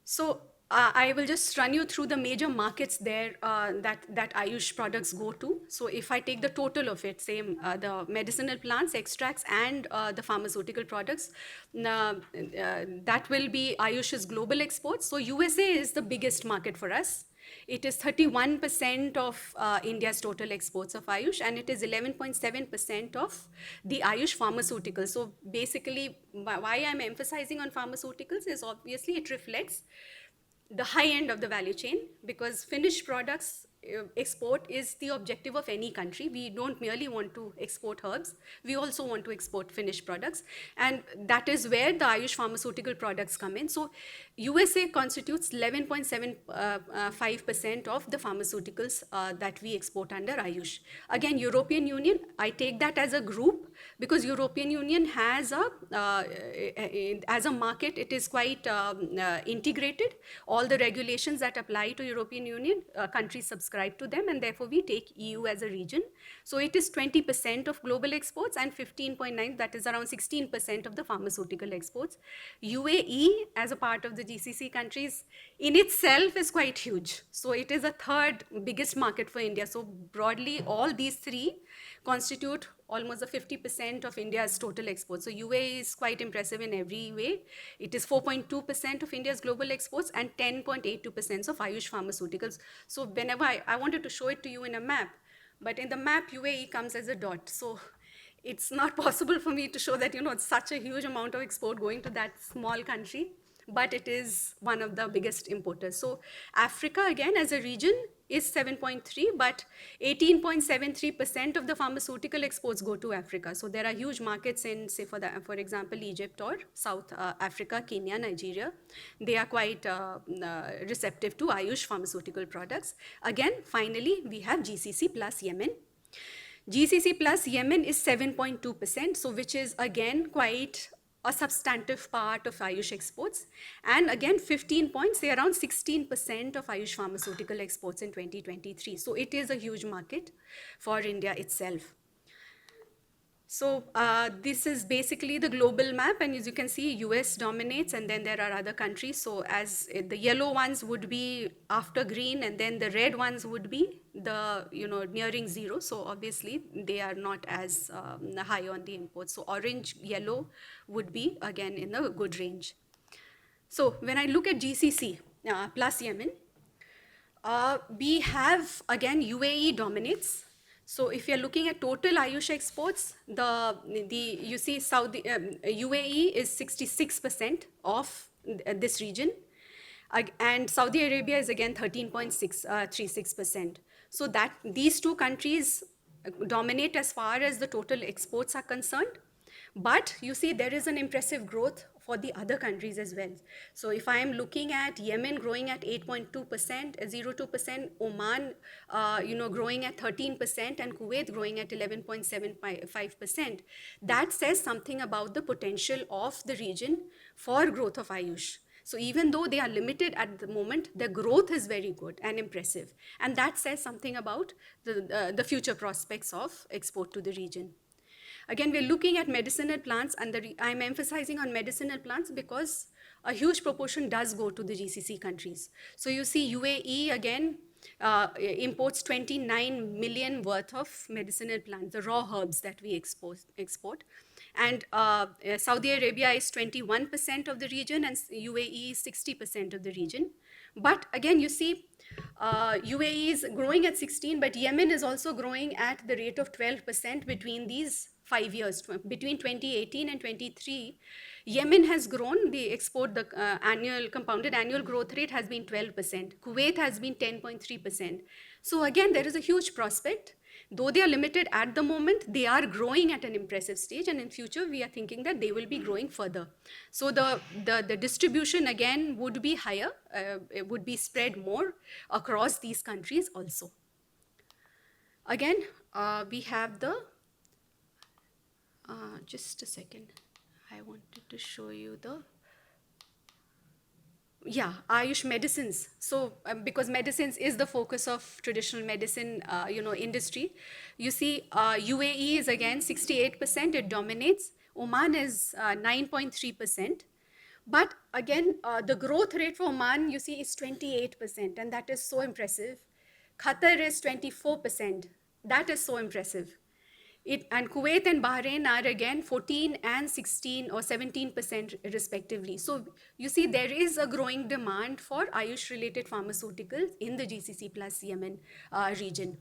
So I will just run you through the major markets there that Ayush products go to. So if I take the total of it, same the medicinal plants, extracts, and the pharmaceutical products, that will be Ayush's global exports. So USA is the biggest market for us. It is 31% of India's total exports of Ayush, and it is 11.7% of the Ayush pharmaceuticals. So basically, why I'm emphasizing on pharmaceuticals is obviously it reflects the high end of the value chain, because finished products export is the objective of any country. We don't merely want to export herbs, we also want to export finished products, and that is where the Ayush pharmaceutical products come in. So USA constitutes 11.75% of the pharmaceuticals that we export under Ayush. Again, European Union, I take that as a group because European Union has as a market, it is quite integrated. All the regulations that apply to European Union, countries subscribe to them, and therefore we take EU as a region. So it is 20% of global exports, and 15.9, that is around 16% of the pharmaceutical exports. UAE, as a part of the GCC countries, in itself is quite huge. So it is a third biggest market for India. So broadly, all these three constitute almost 50% of India's total exports. So UAE is quite impressive in every way. It is 4.2% of India's global exports and 10.82% of Ayush pharmaceuticals. So whenever I wanted to show it to you in a map, but in the map UAE comes as a dot. So it's not possible for me to show that, it's such a huge amount of export going to that small country, but it is one of the biggest importers. So Africa, again, as a region, is 7.3, but 18.73% of the pharmaceutical exports go to Africa. So there are huge markets in, say, for example, Egypt or South Africa, Kenya, Nigeria. They are quite receptive to Ayush pharmaceutical products. Again, finally, we have GCC plus Yemen. GCC plus Yemen is 7.2%, so which is again quite a substantive part of Ayush exports. And again, 15 points, say around 16% of Ayush pharmaceutical exports in 2023. So it is a huge market for India itself. So this is basically the global map, and as you can see, US dominates, and then there are other countries. So as the yellow ones would be after green, and then the red ones would be the nearing zero. So obviously they are not as high on the imports. So orange, yellow would be again in a good range. So when I look at GCC plus Yemen, we have again UAE dominates. So if you're looking at total Ayush exports, the you see Saudi UAE is 66% of this region, and Saudi Arabia is again 13.636%. So that these two countries dominate as far as the total exports are concerned. But you see, there is an impressive growth for the other countries as well. So if I am looking at Yemen growing at 8.2%, 0.2%, Oman, growing at 13%, and Kuwait growing at 11.75%, that says something about the potential of the region for growth of Ayush. So even though they are limited at the moment, their growth is very good and impressive. And that says something about the future prospects of export to the region. Again, we're looking at medicinal plants, and I'm emphasizing on medicinal plants because a huge proportion does go to the GCC countries. So you see UAE again imports 29 million worth of medicinal plants, the raw herbs that we export. And Saudi Arabia is 21% of the region, and UAE is 60% of the region. But again, you see, UAE is growing at 16, but Yemen is also growing at the rate of 12% between these 5 years. Between 2018 and 23, Yemen has grown, the export, the annual compounded annual growth rate has been 12%. Kuwait has been 10.3%. So again, there is a huge prospect. Though they are limited at the moment, they are growing at an impressive stage, and in future we are thinking that they will be growing further. So the distribution again would be higher, it would be spread more across these countries also. Again, we have the, just a second, I wanted to show you the, yeah, Ayush medicines. So because medicines is the focus of traditional medicine industry, you see UAE is again 68%, it dominates. Oman is 9.3%. But again, the growth rate for Oman, you see, is 28%, and that is so impressive. Qatar is 24%. That is so impressive. And Kuwait and Bahrain are again 14 and 16 or 17% respectively. So you see, there is a growing demand for Ayush related pharmaceuticals in the GCC plus Yemen region.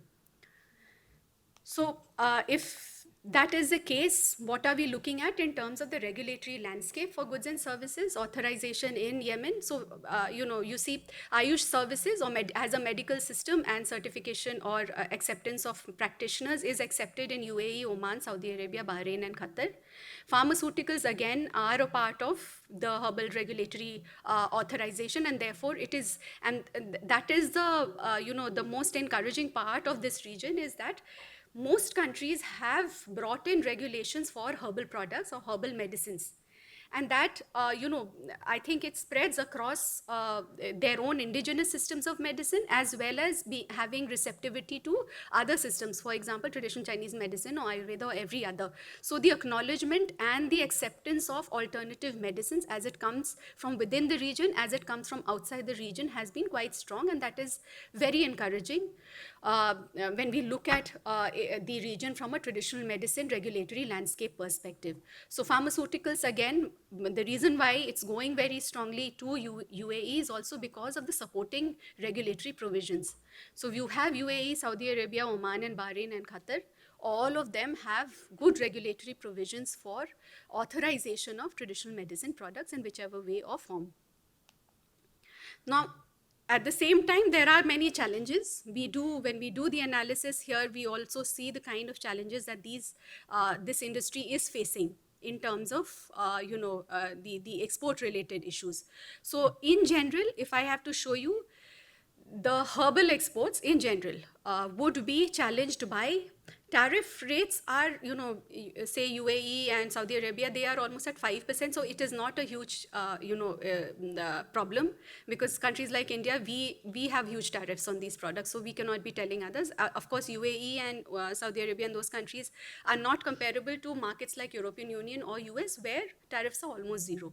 So if that is the case, what are we looking at in terms of the regulatory landscape for goods and services authorization in Yemen? So, you see Ayush services or as a medical system and certification or acceptance of practitioners is accepted in UAE, Oman, Saudi Arabia, Bahrain, and Qatar. Pharmaceuticals again are a part of the herbal regulatory authorization, and therefore it is, and that is the, the most encouraging part of this region is that most countries have brought in regulations for herbal products or herbal medicines. And that, I think it spreads across their own indigenous systems of medicine, as well as having receptivity to other systems, for example, traditional Chinese medicine or Ayurveda or every other. So the acknowledgement and the acceptance of alternative medicines as it comes from within the region, as it comes from outside the region, has been quite strong, and that is very encouraging when we look at the region from a traditional medicine regulatory landscape perspective. So pharmaceuticals, again, the reason why it's going very strongly to UAE is also because of the supporting regulatory provisions. So you have UAE, Saudi Arabia, Oman, and Bahrain, and Qatar. All of them have good regulatory provisions for authorization of traditional medicine products in whichever way or form. Now, at the same time, there are many challenges. When we do the analysis here, we also see the kind of challenges that this industry is facing in terms of, the export-related issues. So in general, if I have to show you, the herbal exports in general would be challenged by tariff rates are, say UAE and Saudi Arabia, they are almost at 5%. So it is not a huge, problem, because countries like India, we have huge tariffs on these products. So we cannot be telling others. Of course, UAE and Saudi Arabia and those countries are not comparable to markets like European Union or US, where tariffs are almost zero.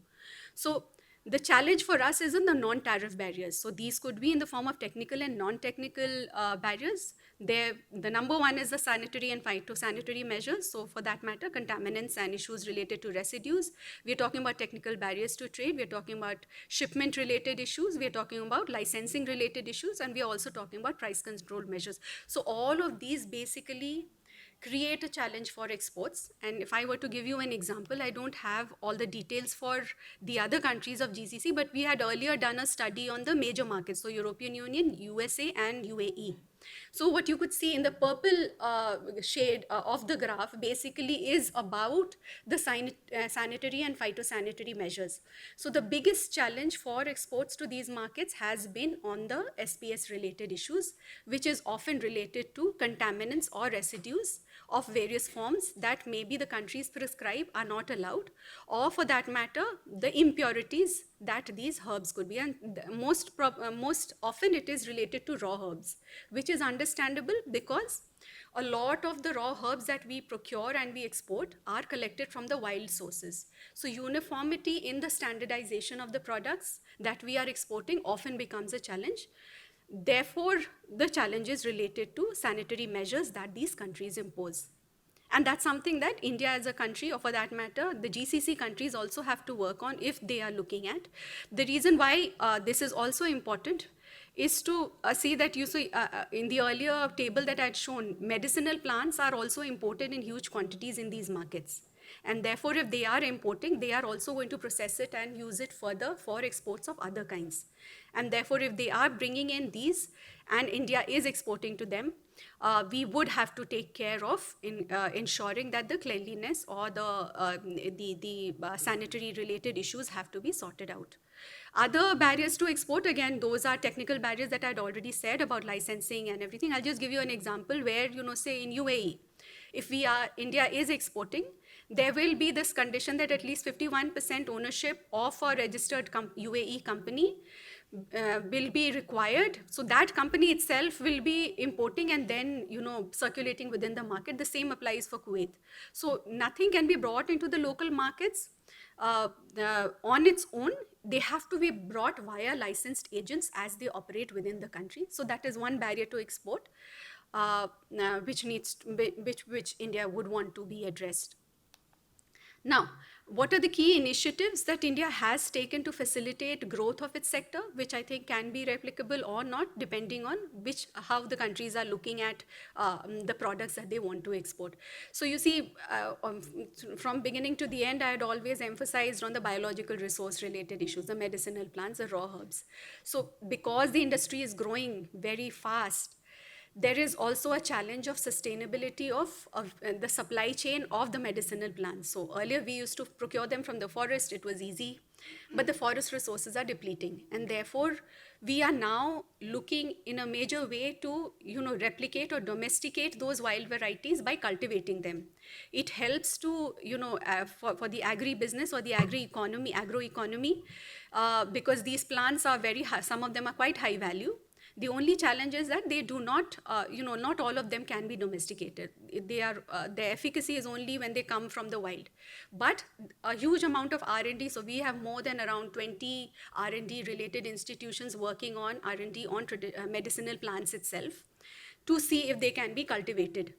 So the challenge for us is in the non-tariff barriers. So these could be in the form of technical and non-technical barriers. The number one is the sanitary and phytosanitary measures. So for that matter, contaminants and issues related to residues. We're talking about technical barriers to trade. We're talking about shipment-related issues. We're talking about licensing-related issues. And we're also talking about price control measures. So all of these basically create a challenge for exports. And if I were to give you an example, I don't have all the details for the other countries of GCC, but we had earlier done a study on the major markets, so European Union, USA, and UAE. So what you could see in the purple shade of the graph basically is about the sanitary and phytosanitary measures. So the biggest challenge for exports to these markets has been on the SPS related issues, which is often related to contaminants or residues of various forms that maybe the countries prescribe are not allowed, or for that matter, the impurities that these herbs could be. And most often it is related to raw herbs, which is understandable because a lot of the raw herbs that we procure and we export are collected from the wild sources. So uniformity in the standardization of the products that we are exporting often becomes a challenge. Therefore, the challenge is related to sanitary measures that these countries impose. And that's something that India as a country, or for that matter, the GCC countries also have to work on if they are looking at. The reason why this is also important is to see that you see in the earlier table that I had shown, medicinal plants are also imported in huge quantities in these markets. And therefore, if they are importing, they are also going to process it and use it further for exports of other kinds. And therefore, if they are bringing in these and India is exporting to them, we would have to take care of ensuring that the cleanliness or the sanitary related issues have to be sorted out. Other barriers to export, again, those are technical barriers that I'd already said about licensing and everything. I'll just give you an example where, say in UAE, if India is exporting, there will be this condition that at least 51% ownership of a registered UAE company will be required. So that company itself will be importing and then, circulating within the market. The same applies for Kuwait. So nothing can be brought into the local markets on its own. They have to be brought via licensed agents as they operate within the country. So that is one barrier to export, which India would want to be addressed. Now, what are the key initiatives that India has taken to facilitate growth of its sector, which I think can be replicable or not, depending on how the countries are looking at the products that they want to export. So you see, from beginning to the end, I had always emphasized on the biological resource related issues, the medicinal plants, the raw herbs. So because the industry is growing very fast, there is also a challenge of sustainability of the supply chain of the medicinal plants. So earlier we used to procure them from the forest, it was easy, but the forest resources are depleting. And therefore, we are now looking in a major way to replicate or domesticate those wild varieties by cultivating them. It helps to, for the agri-business or the agroeconomy, because these plants are very high, some of them are quite high value. The only challenge is that they do not, not all of them can be domesticated. Their efficacy is only when they come from the wild. But a huge amount of R&D, so we have more than around 20 R&D related institutions working on R&D on medicinal plants itself to see if they can be cultivated.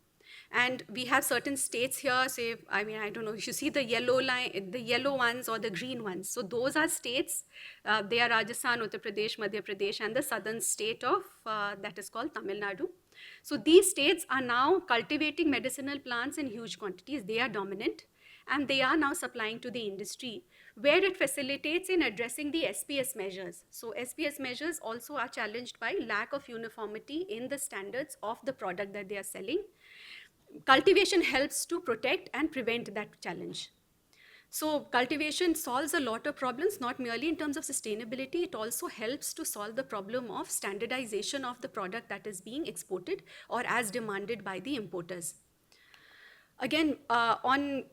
And we have certain states here, say, I don't know if you see the yellow line, the yellow ones or the green ones. So those are states, they are Rajasthan, Uttar Pradesh, Madhya Pradesh, and the southern state of, that is called Tamil Nadu. So these states are now cultivating medicinal plants in huge quantities. They are dominant, and they are now supplying to the industry, where it facilitates in addressing the SPS measures. So SPS measures also are challenged by lack of uniformity in the standards of the product that they are selling. Cultivation helps to protect and prevent that challenge. So cultivation solves a lot of problems, not merely in terms of sustainability, it also helps to solve the problem of standardization of the product that is being exported or as demanded by the importers. Again, on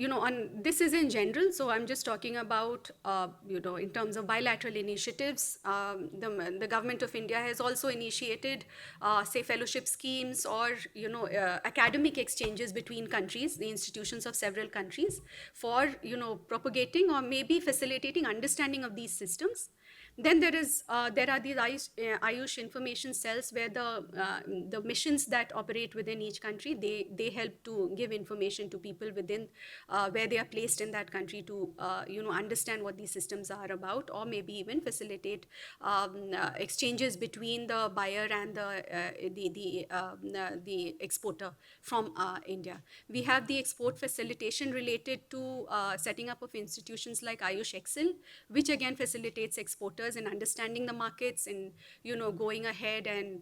this is in general, so I'm just talking about, in terms of bilateral initiatives. The government of India has also initiated, say, fellowship schemes or academic exchanges between countries, the institutions of several countries, for propagating or maybe facilitating understanding of these systems. Then there are these Ayush information cells, where the missions that operate within each country, they help to give information to people within where they are placed in that country, to understand what these systems are about, or maybe even facilitate exchanges between the buyer and the exporter from India. We have the export facilitation related to setting up of institutions like Ayush Excel, which again facilitates exporters in understanding the markets and going ahead and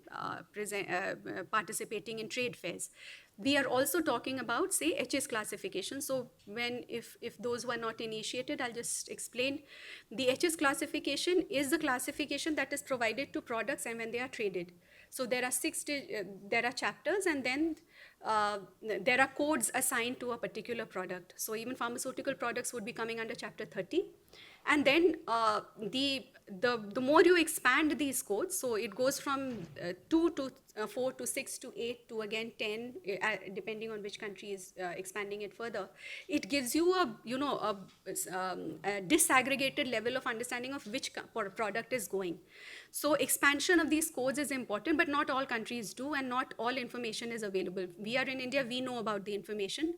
participating in trade fairs. We are also talking about, say, HS classification. So if those were not initiated, I'll just explain. The HS classification is the classification that is provided to products and when they are traded. So there are there are chapters, and then there are codes assigned to a particular product. So even pharmaceutical products would be coming under chapter 30. And then the more you expand these codes, so it goes from 2 to 4 to 6 to 8 to again 10, depending on which country is expanding it further. It gives you a disaggregated level of understanding of which product is going. So expansion of these codes is important, but not all countries do, and not all information is available. We are in India, we know about the information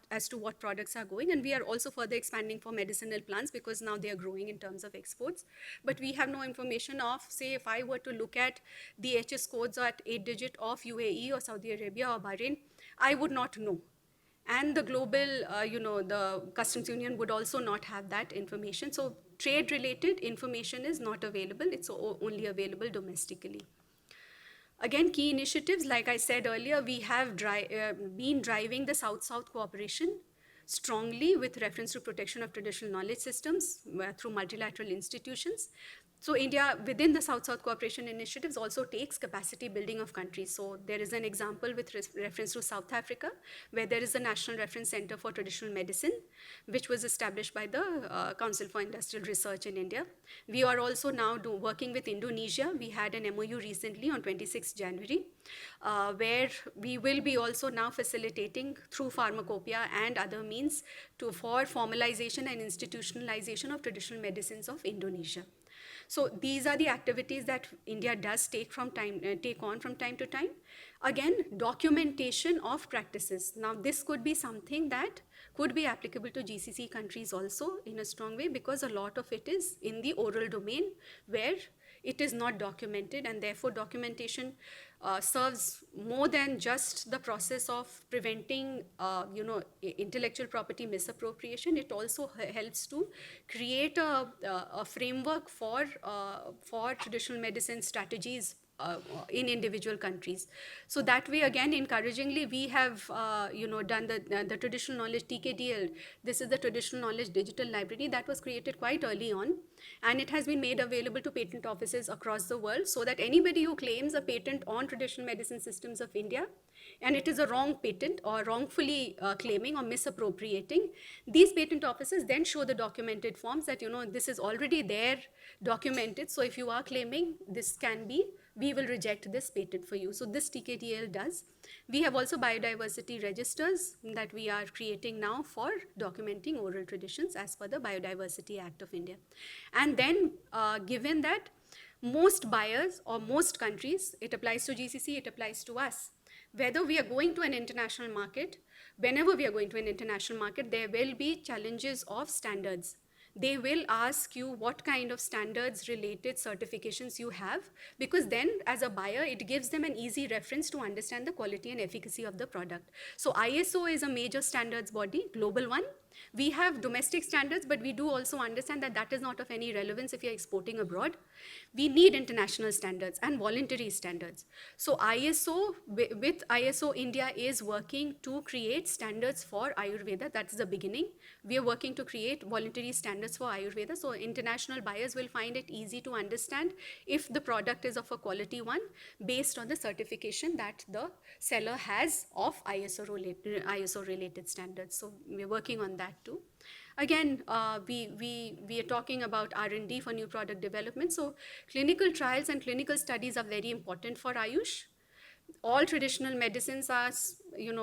as to what products are going, and we are also further expanding for medicinal plants, because now they are growing in terms of exports. But we have no information of, say, if I were to look at the HS codes at 8-digit of UAE or Saudi Arabia or Bahrain, I would not know. And the global, the customs union would also not have that information. So trade related information is not available. It's only available domestically. Again, key initiatives, like I said earlier, we have been driving the South-South cooperation strongly with reference to protection of traditional knowledge systems through multilateral institutions. So India, within the South-South cooperation initiatives, also takes capacity building of countries. So there is an example with reference to South Africa, where there is a National Reference Center for Traditional Medicine, which was established by the Council for Industrial Research in India. We are also now working with Indonesia. We had an MOU recently on 26th January, where we will be also now facilitating through pharmacopoeia and other means for formalization and institutionalization of traditional medicines of Indonesia. So these are the activities that India does take on from time to time. Again, documentation of practices. Now, this could be something that could be applicable to GCC countries also in a strong way, because a lot of it is in the oral domain where it is not documented, and therefore documentation serves more than just the process of preventing intellectual property misappropriation. It also helps to create a framework for traditional medicine strategies in individual countries. So that way, again, encouragingly, we have done the traditional knowledge TKDL. This is the traditional knowledge digital library that was created quite early on, and it has been made available to patent offices across the world, so that anybody who claims a patent on traditional medicine systems of India, and it is a wrong patent or wrongfully claiming or misappropriating, these patent offices then show the documented forms that this is already there, documented. So if you are claiming, this can be, we will reject this patent for you. So this TKDL does. We have also biodiversity registers that we are creating now for documenting oral traditions as per the Biodiversity Act of India. And then given that most buyers or most countries, it applies to GCC, it applies to us, whether we are going to an international market, whenever we are going to an international market, there will be challenges of standards. They will ask you what kind of standards related certifications you have, because then as a buyer, it gives them an easy reference to understand the quality and efficacy of the product. So ISO is a major standards body, global one. We have domestic standards, but we do also understand that that is not of any relevance if you're exporting abroad. We need international standards and voluntary standards. So ISO, with ISO, India is working to create standards for Ayurveda. That's the beginning. We are working to create voluntary standards for Ayurveda. So international buyers will find it easy to understand if the product is of a quality one based on the certification that the seller has of ISO related standards. So we're working on that too. Again, we are talking about R&D for new product development. So clinical trials and clinical studies are very important for Ayush. All traditional medicines are,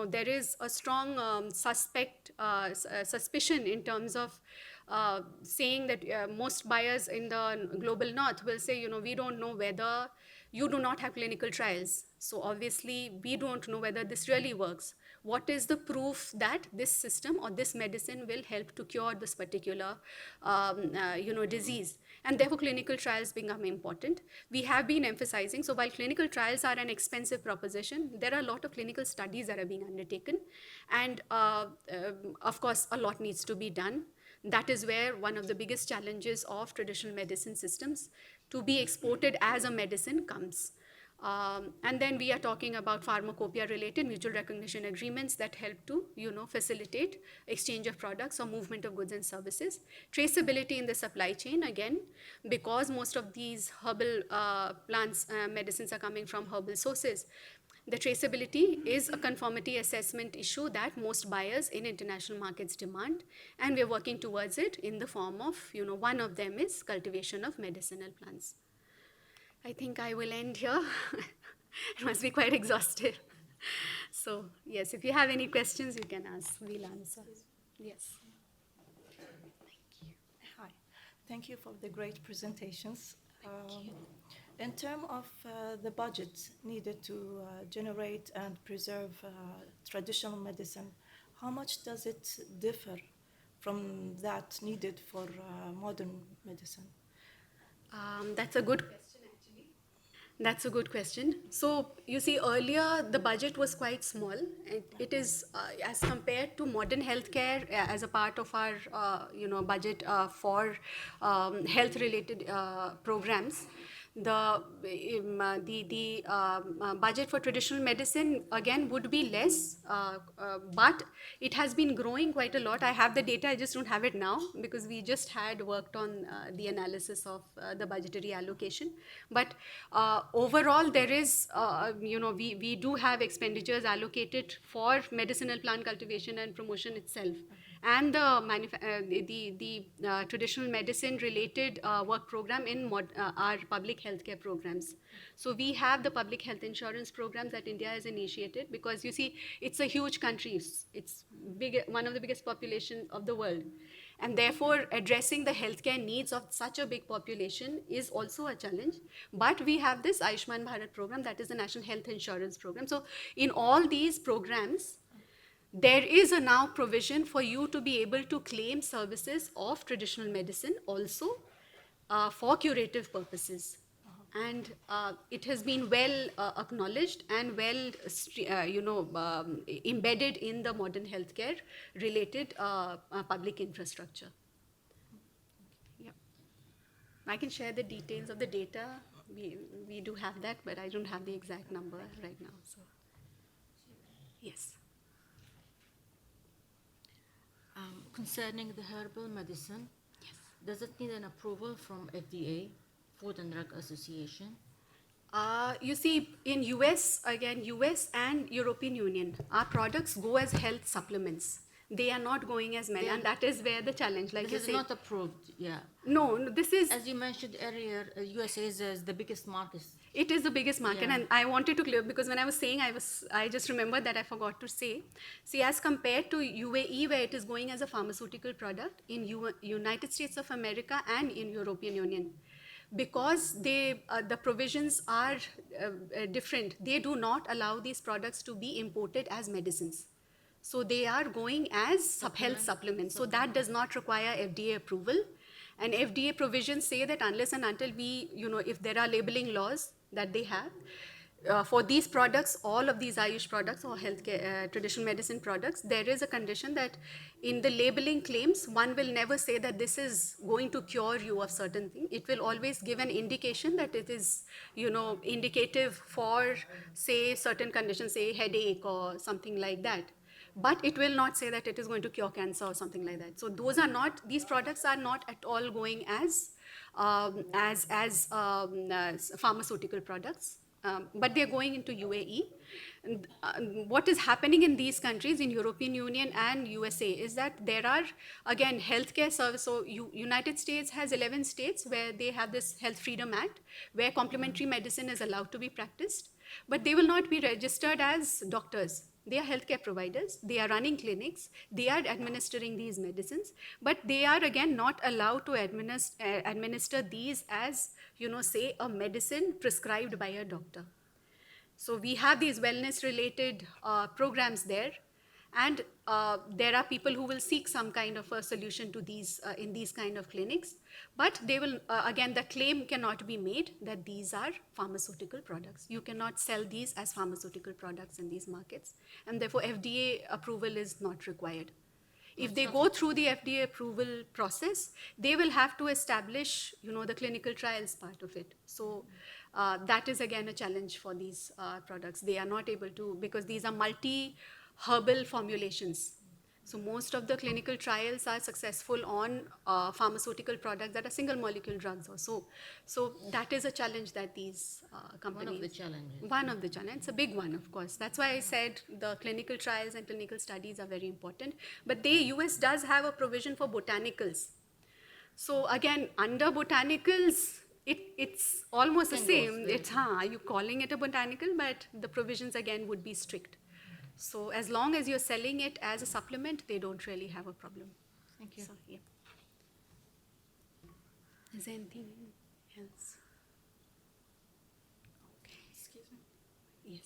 there is a strong suspicion in terms of saying that most buyers in the global north will say, we don't know whether you do not have clinical trials. So obviously, we don't know whether this really works. What is the proof that this system or this medicine will help to cure this particular, disease? And therefore, clinical trials become important. We have been emphasizing, so while clinical trials are an expensive proposition, there are a lot of clinical studies that are being undertaken. And of course, a lot needs to be done. That is where one of the biggest challenges of traditional medicine systems to be exported as a medicine comes. And then we are talking about pharmacopoeia related mutual recognition agreements that help to facilitate exchange of products or movement of goods and services. Traceability in the supply chain, again, because most of these herbal plants, medicines are coming from herbal sources. The traceability is a conformity assessment issue that most buyers in international markets demand, and we're working towards it in the form of, one of them is cultivation of medicinal plants. I think I will end here. It must be quite exhaustive. So, yes, if you have any questions, you can ask. We'll answer. Yes. Hi. Thank you for the great presentations. In terms of the budget needed to generate and preserve traditional medicine, how much does it differ from that needed for modern medicine? That's a good question, actually. That's a good question. So, you see, earlier the budget was quite small. It is, as compared to modern healthcare, as a part of our, budget for health-related programs. The budget for traditional medicine again would be less, but it has been growing quite a lot. I have the data, I just don't have it now because we just had worked on the analysis of the budgetary allocation. But overall, there is, we do have expenditures allocated for medicinal plant cultivation and promotion itself, and the traditional medicine related work program in our public healthcare programs. So we have the public health insurance programs that India has initiated, because you see, it's a huge country. It's big, one of the biggest population of the world. And therefore, addressing the healthcare needs of such a big population is also a challenge. But we have this Ayushman Bharat program, that is the National Health Insurance Program. So in all these programs, there is a now provision for you to be able to claim services of traditional medicine also for curative purposes. And it has been well acknowledged and well, embedded in the modern healthcare related public infrastructure. Yeah. I can share the details of the data. We do have that, but I don't have the exact number right now. So, yes. Concerning the herbal medicine, Yes. does it need an approval from FDA, Food and Drug Association? You see, in US, again, US and European Union, our products go as health supplements. They are not going as men, and that is where the challenge, like you This is say. not approved, yeah. No, this is, As you mentioned earlier, USA is the biggest market. it is the biggest market, Yeah. and I wanted to clear, because when I was saying, I just remembered that I forgot to say. See, as compared to UAE, where it is going as a pharmaceutical product, in United States of America and in European Union, because the provisions are different, they do not allow these products to be imported as medicines. So they are going as health supplements. So that does not require FDA approval. And FDA provisions say that unless and until we, if there are labeling laws that they have, for these products, all of these Ayush products or healthcare, traditional medicine products, there is a condition that in the labeling claims, one will never say that this is going to cure you of certain thing. It will always give an indication that it is, indicative for, say, certain conditions, say headache or something like that. But it will not say that it is going to cure cancer or something like that. So these products are not at all going as pharmaceutical products, but they're going into UAE. And, what is happening in these countries, in European Union and USA, is that there are, again, healthcare service. So United States has 11 states where they have this Health Freedom Act, where complementary medicine is allowed to be practiced, but they will not be registered as doctors. They are healthcare providers, they are running clinics, they are administering these medicines, but they are again not allowed to administer these as, say, a medicine prescribed by a doctor. So we have these wellness related programs there, and there are people who will seek some kind of a solution to these in these kind of clinics, but they will, again, the claim cannot be made that these are pharmaceutical products. You cannot sell these as pharmaceutical products in these markets, and therefore FDA approval is not required. If they go through the FDA approval process, they will have to establish, the clinical trials part of it. So that is again a challenge for these products. They are not able to, because these are multi-herbal formulations. So most of the clinical trials are successful on pharmaceutical products that are single molecule drugs or so. So that is a challenge that these companies. One of the challenges. One of the challenges. It's a big one, of course. That's why I said the clinical trials and clinical studies are very important. But US does have a provision for botanicals. So again, under botanicals, it's almost the Can go same. straight. It's, are you calling it a botanical? But the provisions again would be strict. So as long as you're selling it as a supplement, they don't really have a problem. Thank you. So, yeah. Is there anything else? Excuse me. Yes.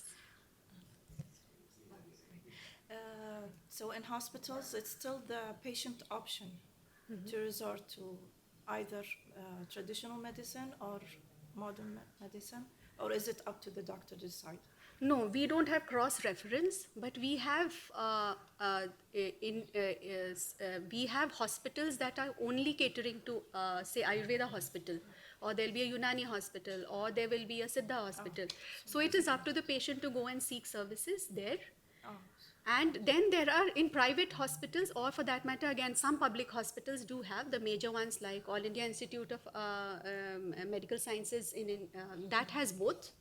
So in hospitals, it's still the patient option to resort to either traditional medicine or modern medicine, or is it up to the doctor to decide? No, we don't have cross reference, but we have we have hospitals that are only catering to, say, Ayurveda hospital, or there'll be a Unani hospital, or there will be a Siddha hospital. So it is up to the patient to go and seek services there. Oh, And then there are, in private hospitals, or for that matter, again, some public hospitals do have the major ones like All India Institute of Medical Sciences that has both.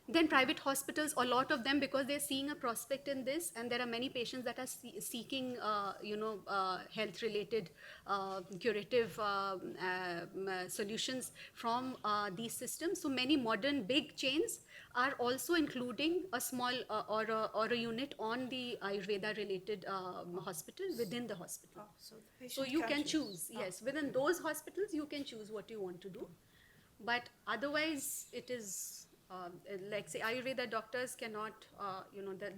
Then private hospitals, a lot of them, because they're seeing a prospect in this, and there are many patients that are seeking, health-related curative solutions from these systems. So many modern big chains are also including a small or a unit on the Ayurveda-related hospital within the hospital. so the So patient you can choose, yes, within those hospitals, you can choose what you want to do. But otherwise, it is, like, say, Ayurveda doctors cannot,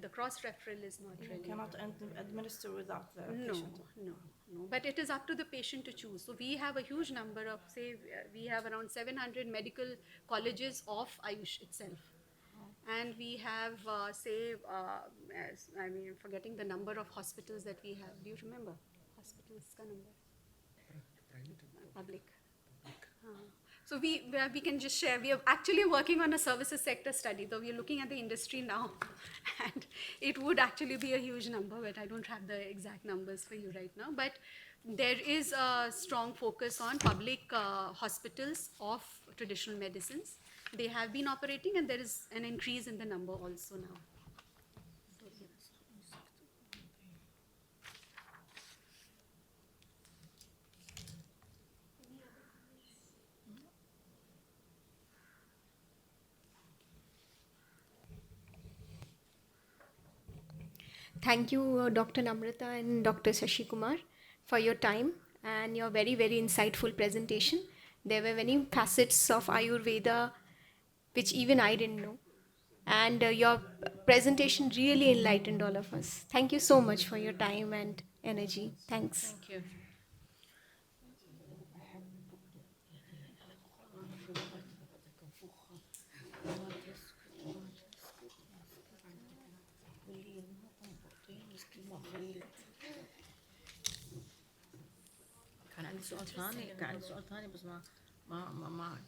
the cross-referral is not You really. cannot administer without the No, patient. no, no. But it is up to the patient to choose. So we have a huge number of, say, we have around 700 medical colleges of Ayush itself. And we have, I'm forgetting the number of hospitals that we have. Do you remember? Hospitals ka number? Public. So we can just share. We are actually working on a services sector study, though we are looking at the industry now. And it would actually be a huge number, but I don't have the exact numbers for you right now. But there is a strong focus on public hospitals of traditional medicines. They have been operating, and there is an increase in the number also now. Thank you, Dr. Namrata and Dr. Shashi Kumar, for your time and your very, very insightful presentation. There were many facets of Ayurveda which even I didn't know. And your presentation really enlightened all of us. Thank you so much for your time and energy. Thanks. Thank you. عندي سؤال ثاني بس ما